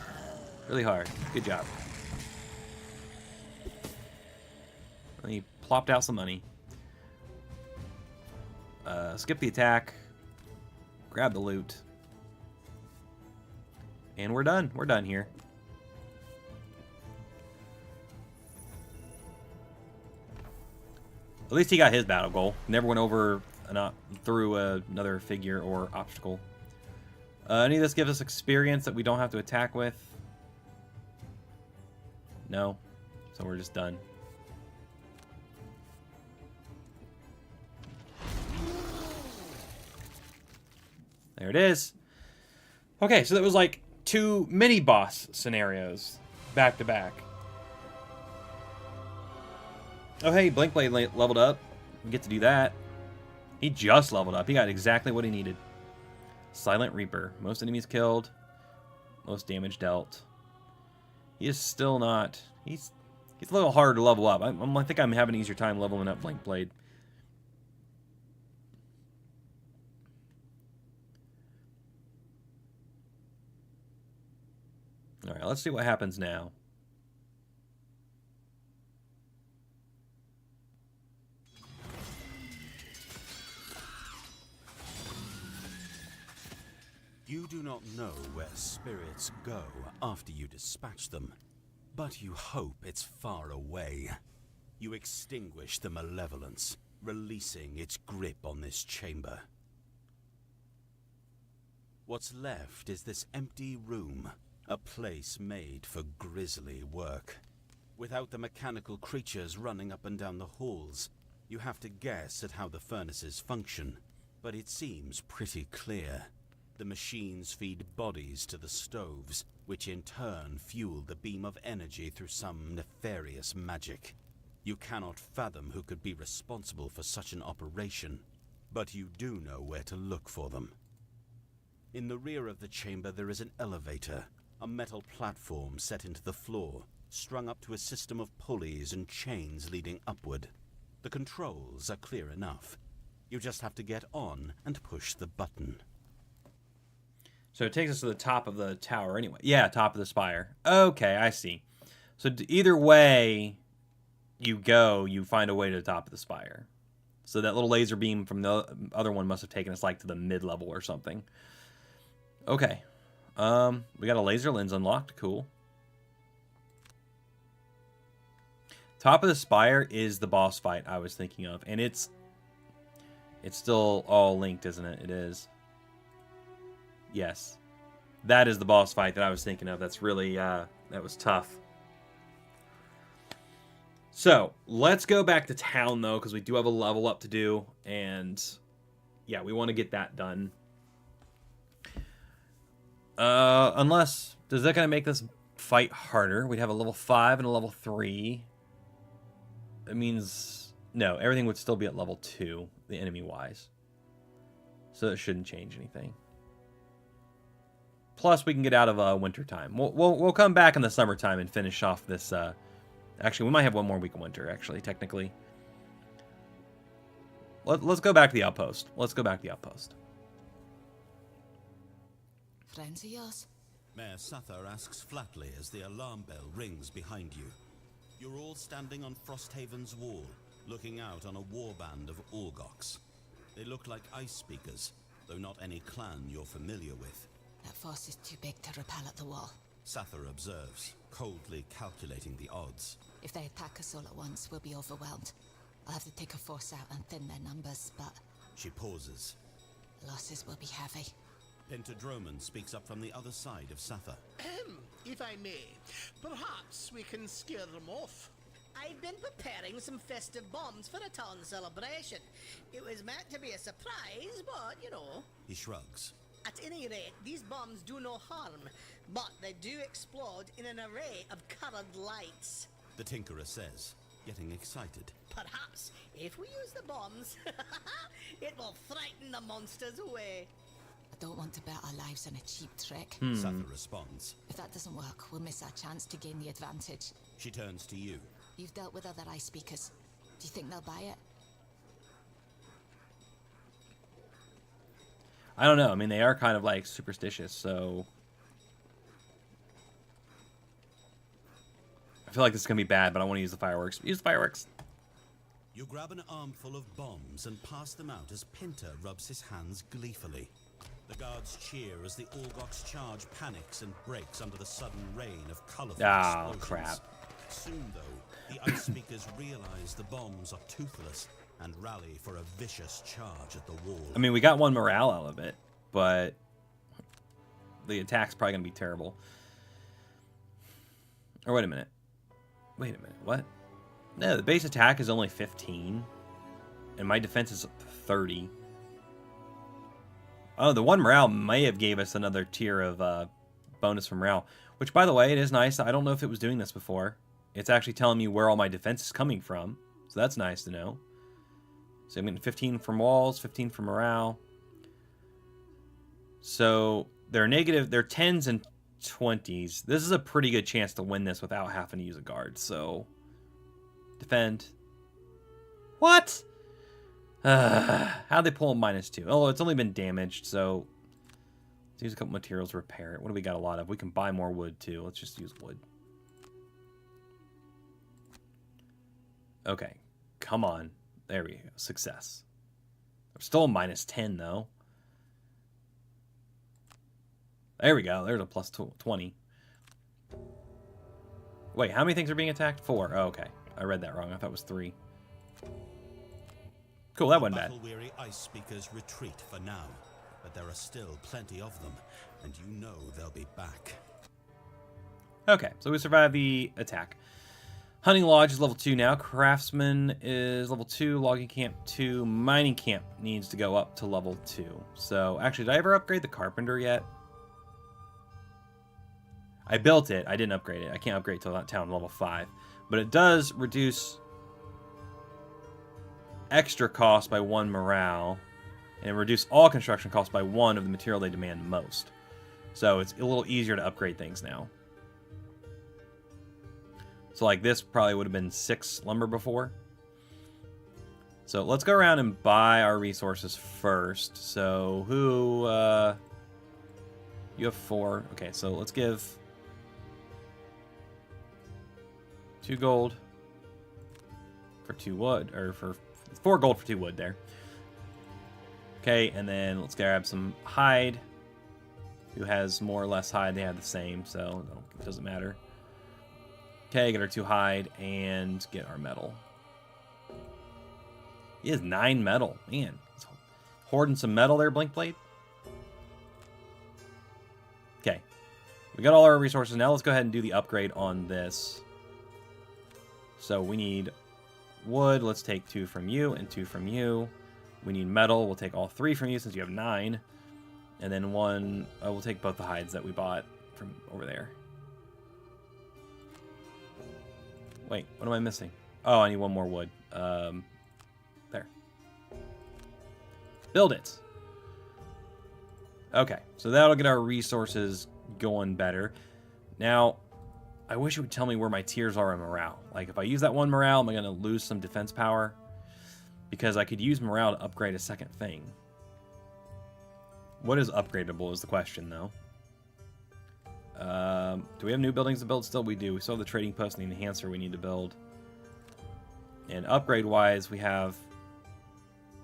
Really hard. Good job. And he plopped out some money. Skip the attack. Grab the loot. And we're done. We're done here. At least he got his battle goal. Never went over through another figure or obstacle. Any of this gives us experience that we don't have to attack with? No. So we're just done. There it is. Okay, so that was like 2 mini-boss scenarios back to back. Oh, hey, Blinkblade leveled up. We get to do that. He just leveled up. He got exactly what he needed. Silent Reaper. Most enemies killed. Most damage dealt. He is still not... He's a little harder to level up. I think I'm having an easier time leveling up Blinkblade. Alright, let's see what happens now. You do not know where spirits go after you dispatch them, but you hope it's far away. You extinguish the malevolence, releasing its grip on this chamber. What's left is this empty room, a place made for grisly work. Without the mechanical creatures running up and down the halls, you have to guess at how the furnaces function, but it seems pretty clear. The machines feed bodies to the stoves, which in turn fuel the beam of energy through some nefarious magic. You cannot fathom who could be responsible for such an operation, but you do know where to look for them. In the rear of the chamber there is an elevator, a metal platform set into the floor, strung up to a system of pulleys and chains leading upward. The controls are clear enough. You just have to get on and push the button. So it takes us to the top of the tower anyway. Yeah, top of the spire. Okay, I see. So either way you go, you find a way to the top of the spire. So that little laser beam from the other one must have taken us like to the mid-level or something. Okay. We got a laser lens unlocked. Cool. Top of the spire is the boss fight I was thinking of. And it's still all linked, isn't it? It is. Yes. That is the boss fight that I was thinking of. That's really, that was tough. So, let's go back to town, though, because we do have a level up to do. And, yeah, we want to get that done. Unless, is that going to make this fight harder? We'd have a level 5 and a level 3. It means, no, everything would still be at level 2, the enemy-wise. So it shouldn't change anything. Plus, we can get out of winter time. We'll come back in the summertime and finish off this. Actually, we might have one more week of winter. Actually, technically, let's go back to the outpost. Let's go back to the outpost. Friends of yours? Mayor Sathar asks flatly as the alarm bell rings behind you. You're all standing on Frosthaven's wall, looking out on a warband of Orgoks. They look like ice speakers, though not any clan you're familiar with. That force is too big to repel at the wall. Sathar observes, coldly calculating the odds. If they attack us all at once, we'll be overwhelmed. I'll have to take a force out and thin their numbers, but... She pauses. Losses will be heavy. Pentadroman speaks up from the other side of Sathar. If I may, perhaps we can scare them off. I've been preparing some festive bombs for a town celebration. It was meant to be a surprise, but, you know... He shrugs. At any rate, these bombs do no harm, but they do explode in an array of colored lights. The Tinkerer says, getting excited. Perhaps, if we use the bombs, it will frighten the monsters away. I don't want to bet our lives on a cheap trick. Sathar responds. If that doesn't work, we'll miss our chance to gain the advantage. She turns to you. You've dealt with other ice speakers. Do you think they'll buy it? I don't know. I mean, they are kind of like superstitious, so I feel like this is gonna be bad, but I want to use the fireworks. Use the fireworks. You grab an armful of bombs and pass them out as Pinter rubs his hands gleefully. The guards cheer as the Orgoks charge panics and breaks under the sudden rain of colorful explosions. Crap. Soon, though, The Ice Speakers realize the bombs are toothless and rally for a vicious charge at the wall. I mean, we got 1 morale out of it, but the attack's probably going to be terrible. Or wait a minute. Wait a minute. What? No, the base attack is only 15. And my defense is 30. Oh, the 1 morale may have gave us another tier of bonus from morale. Which, by the way, it is nice. I don't know if it was doing this before. It's actually telling me where all my defense is coming from. So that's nice to know. So I'm getting 15 from walls, 15 from morale. So they're negative. They're 10s and 20s. This is a pretty good chance to win this without having to use a guard. So defend. What? How'd they pull a -2? Oh, it's only been damaged. So let's use a couple materials to repair it. What do we got a lot of? We can buy more wood too. Let's just use wood. Okay. Come on. There we go. Success. We're still a -10 though. There we go. There's a plus 20. Wait, how many things are being attacked? 4. Oh, okay. I read that wrong. I thought it was 3. Cool, that wasn't bad. Battle-weary Ice Speakers retreat for now, but there are still plenty of them, and you know they'll be back. Okay, so we survived the attack. Hunting Lodge is level 2 now. Craftsman is level 2. Logging Camp 2. Mining Camp needs to go up to level 2. So, actually, did I ever upgrade the Carpenter yet? I built it. I didn't upgrade it. I can't upgrade till that town level 5. But it does reduce extra cost by 1 morale. And reduce all construction costs by 1 of the material they demand most. So, it's a little easier to upgrade things now. So like this probably would have been 6 lumber before. So let's go around and buy our resources first. So who, you have 4. Okay, so let's give 2 gold for 2 wood, or for 4 gold for 2 wood there. Okay, and then let's grab some hide. Who has more or less hide? They have the same, so it doesn't matter. Okay, get our 2 hide and get our metal. He has 9 metal. Man, he's hoarding some metal there, Blinkblade. Okay, we got all our resources. Now let's go ahead and do the upgrade on this. So we need wood. Let's take 2 from you and 2 from you. We need metal. We'll take all 3 from you since you have 9. And then 1, we'll take both the hides that we bought from over there. Wait, what am I missing? Oh, I need 1 more wood. There. Build it. Okay, so that'll get our resources going better. Now, I wish it would tell me where my tiers are in morale. Like, if I use that 1 morale, am I going to lose some defense power? Because I could use morale to upgrade a second thing. What is upgradable is the question, though. Do we have new buildings to build still? We do. We still have the trading post and the enhancer we need to build. And upgrade-wise, we have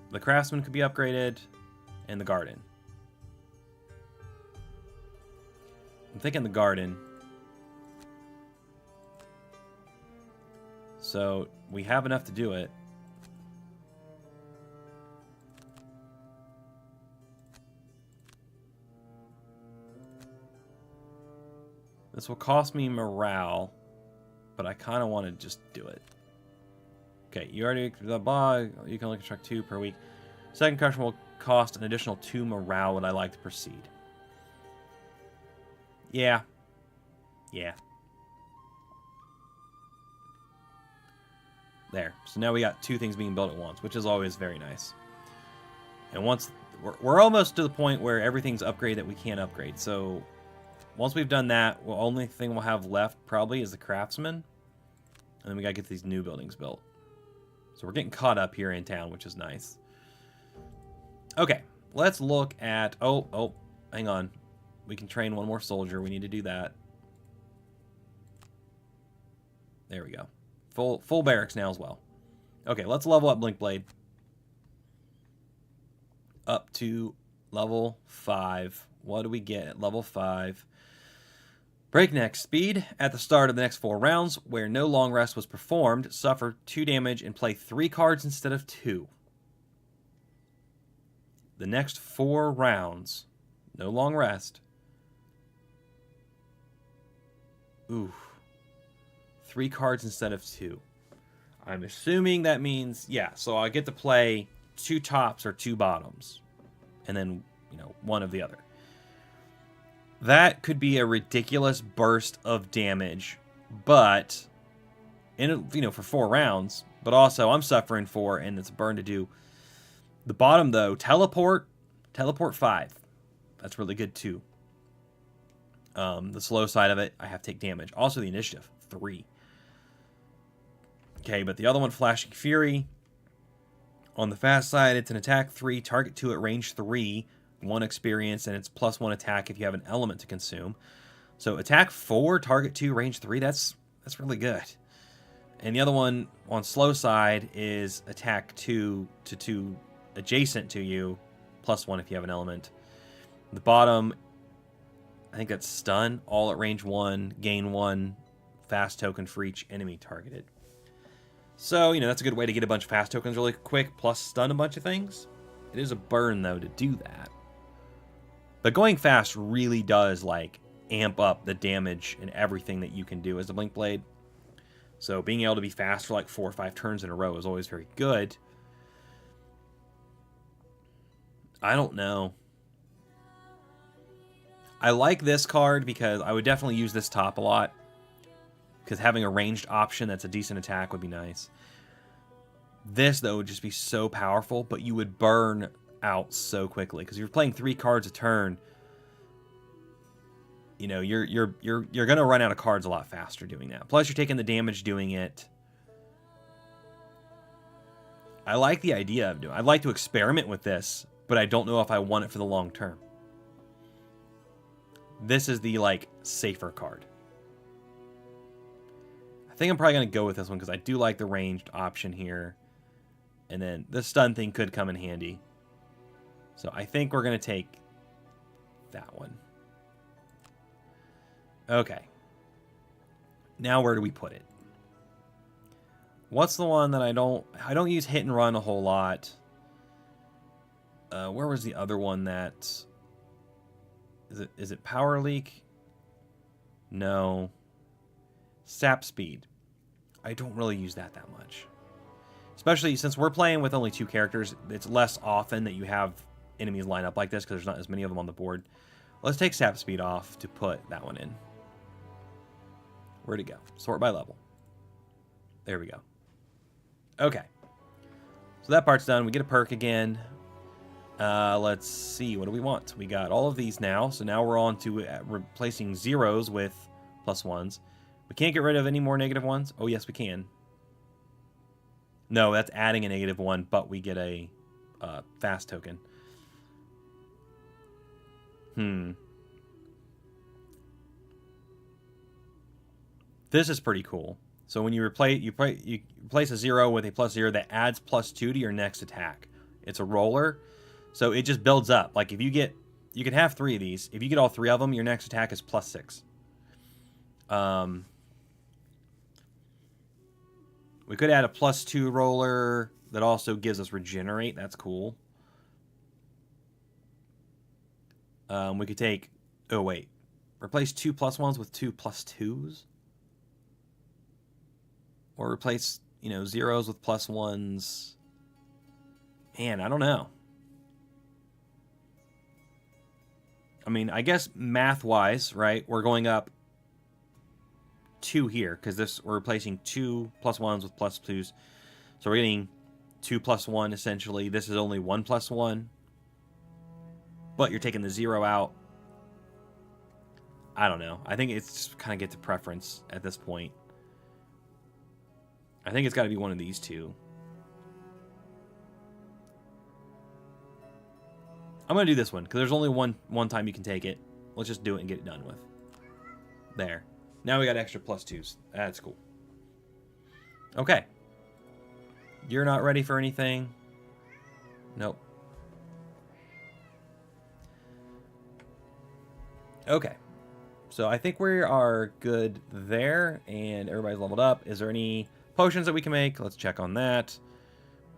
the craftsman could be upgraded and the garden. I'm thinking the garden. So we have enough to do it. This will cost me morale, but I kind of want to just do it. Okay, you already blah. You can only construct 2 per week. Second construction will cost an additional 2 morale. Would I like to proceed? Yeah. Yeah. There. So now we got 2 things being built at once, which is always very nice. And once we're almost to the point where everything's upgraded that we can't upgrade. So once we've done that, the only thing we'll have left probably is the craftsman. And then we gotta get these new buildings built. So we're getting caught up here in town, which is nice. Okay, let's look at... Oh, hang on. We can train 1 more soldier. We need to do that. There we go. Full barracks now as well. Okay, let's level up Blinkblade. Up to level 5. What do we get at level 5? Breakneck speed. At the start of the next 4 rounds, where no long rest was performed, suffer 2 damage and play 3 cards instead of 2. The next 4 rounds, no long rest. Ooh. 3 cards instead of 2. I'm assuming that means, yeah, so I get to play 2 tops or 2 bottoms. And then, one of the other. That could be a ridiculous burst of damage, but, for 4 rounds, but also I'm suffering 4, and it's a burn to do. The bottom, though, teleport 5. That's really good, too. The slow side of it, I have to take damage. Also, the initiative, 3. Okay, but the other one, Flashing Fury. On the fast side, it's an attack 3, target 2 at range 3, 1 experience, and it's +1 attack if you have an element to consume. So attack 4, target 2, range 3, that's really good. And the other one on slow side is attack 2 to 2 adjacent to you, +1 if you have an element. The bottom, I think that's stun, all at range 1, gain 1 fast token for each enemy targeted. So, that's a good way to get a bunch of fast tokens really quick, plus stun a bunch of things. It is a burn, though, to do that. But going fast really does, amp up the damage and everything that you can do as a Blink Blade. So being able to be fast for, 4 or 5 turns in a row is always very good. I don't know. I like this card because I would definitely use this top a lot. Because having a ranged option that's a decent attack would be nice. This, though, would just be so powerful, but you would burn out so quickly. Because if you're playing 3 cards a turn, you're going to run out of cards a lot faster doing that. Plus, you're taking the damage doing it. I like the idea of doing it. I'd like to experiment with this, but I don't know if I want it for the long term. This is the, safer card. I think I'm probably going to go with this one because I do like the ranged option here. And then the stun thing could come in handy. So I think we're going to take that one. Okay. Now where do we put it? What's the one that I don't use hit and run a whole lot. Where was the other one that... Is it power leak? No. Sap speed. I don't really use that much. Especially since we're playing with only 2 characters, it's less often that you have enemies line up like this because there's not as many of them on the board. Let's take sap speed off to put that one in. Where'd it go? Sort by level. There we go. Okay. So that part's done. We get a perk again. Let's see. What do we want? We got all of these now. So now we're on to replacing zeros with +1s. We can't get rid of any more -1s. Oh, yes, we can. No, that's adding a -1, but we get a fast token. This is pretty cool. So when you replace a 0 with a +0, that adds +2 to your next attack. It's a roller, so it just builds up. Like if you can have 3 of these. If you get all 3 of them, your next attack is +6. We could add a +2 roller that also gives us regenerate. That's cool. We could take... Oh, wait. Replace 2 +1s with 2 +2s? Or replace, zeros with +1s. Man, I don't know. I mean, I guess math-wise, right, we're going up 2 here, because we're replacing 2 +1s with +2s. So we're getting 2 +1, essentially. This is only 1 +1. But you're taking the 0 out. I don't know. I think it's just kind of get to preference at this point. I think it's got to be one of these 2. I'm going to do this one, because there's only one time you can take it. Let's just do it and get it done with. There. Now we got extra +2s. That's cool. Okay. You're not ready for anything? Nope. Okay. So I think we are good there, and everybody's leveled up. Is there any potions that we can make? Let's check on that.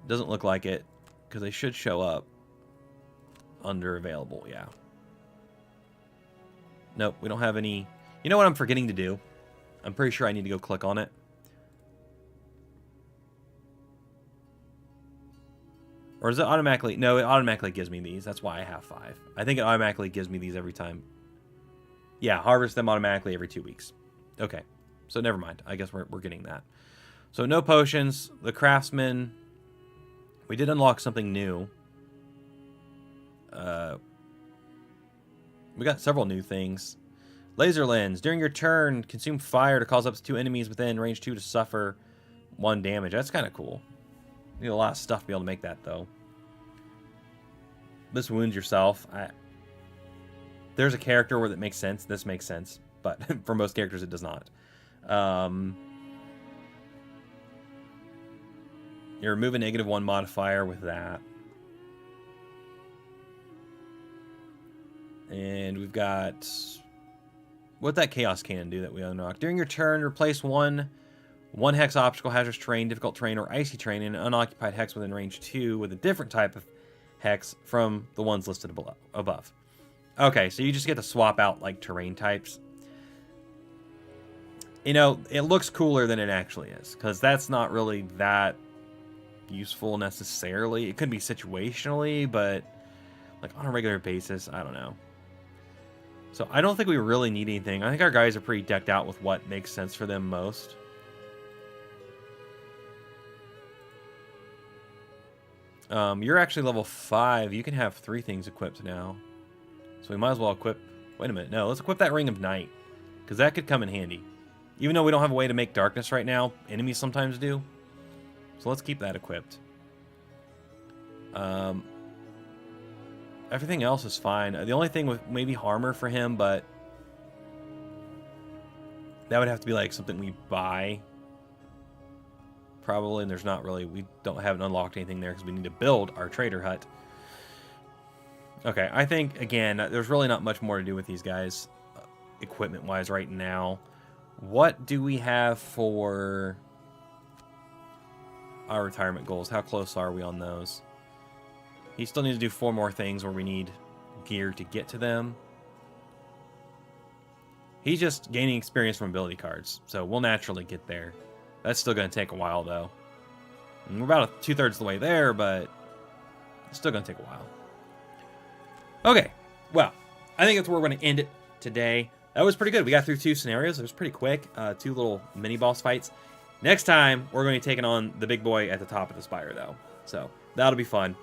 Doesn't look like it, because they should show up under available, yeah. Nope, we don't have any. You know what I'm forgetting to do? I'm pretty sure I need to go click on it. Or is it automatically? No, it automatically gives me these. That's why I have 5. I think it automatically gives me these every time. Yeah, harvest them automatically every 2 weeks. Okay, so never mind. I guess we're getting that. So no potions. The craftsman. We did unlock something new. We got several new things. Laser lens. During your turn, consume fire to cause up to 2 enemies within range 2 to suffer 1 damage. That's kind of cool. You need a lot of stuff to be able to make that, though. This wounds yourself. There's a character where that makes sense. This makes sense. But for most characters, it does not. You remove a -1 modifier with that. And we've got what that chaos can do that we unlock. During your turn, replace one hex obstacle, hazardous terrain, difficult terrain, or icy terrain in an unoccupied hex within range 2 with a different type of hex from the ones listed above. Okay, so you just get to swap out like terrain types. You know, it looks cooler than it actually is, because that's not really that useful necessarily. It could be situationally, but like on a regular basis, I don't know. So I don't think we really need anything. I think our guys are pretty decked out with what makes sense for them most. You're actually level 5. You can have 3 things equipped now. So we might as well equip... Wait a minute. No, let's equip that Ring of Night, because that could come in handy. Even though we don't have a way to make darkness right now, enemies sometimes do. So let's keep that equipped. Everything else is fine. The only thing with maybe Harmor for him, but that would have to be like something we buy. Probably, and there's not really... We haven't unlocked anything there because we need to build our trader hut. Okay, I think, again, there's really not much more to do with these guys equipment-wise right now. What do we have for our retirement goals? How close are we on those? He still needs to do 4 more things where we need gear to get to them. He's just gaining experience from ability cards, so we'll naturally get there. That's still going to take a while, though. And we're about 2/3 of the way there, but it's still going to take a while. Okay, well, I think that's where we're going to end it today. That was pretty good. We got through 2 scenarios. It was pretty quick. 2 little mini-boss fights. Next time, we're going to be taking on the big boy at the top of the Spire, though. So, that'll be fun.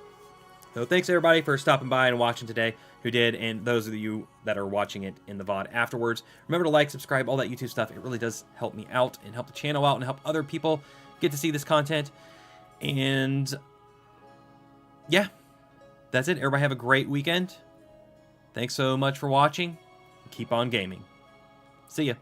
So, thanks, everybody, for stopping by and watching today, who did, and those of you that are watching it in the VOD afterwards. Remember to like, subscribe, all that YouTube stuff. It really does help me out and help the channel out and help other people get to see this content. And, yeah, that's it. Everybody have a great weekend. Thanks so much for watching. Keep on gaming. See ya.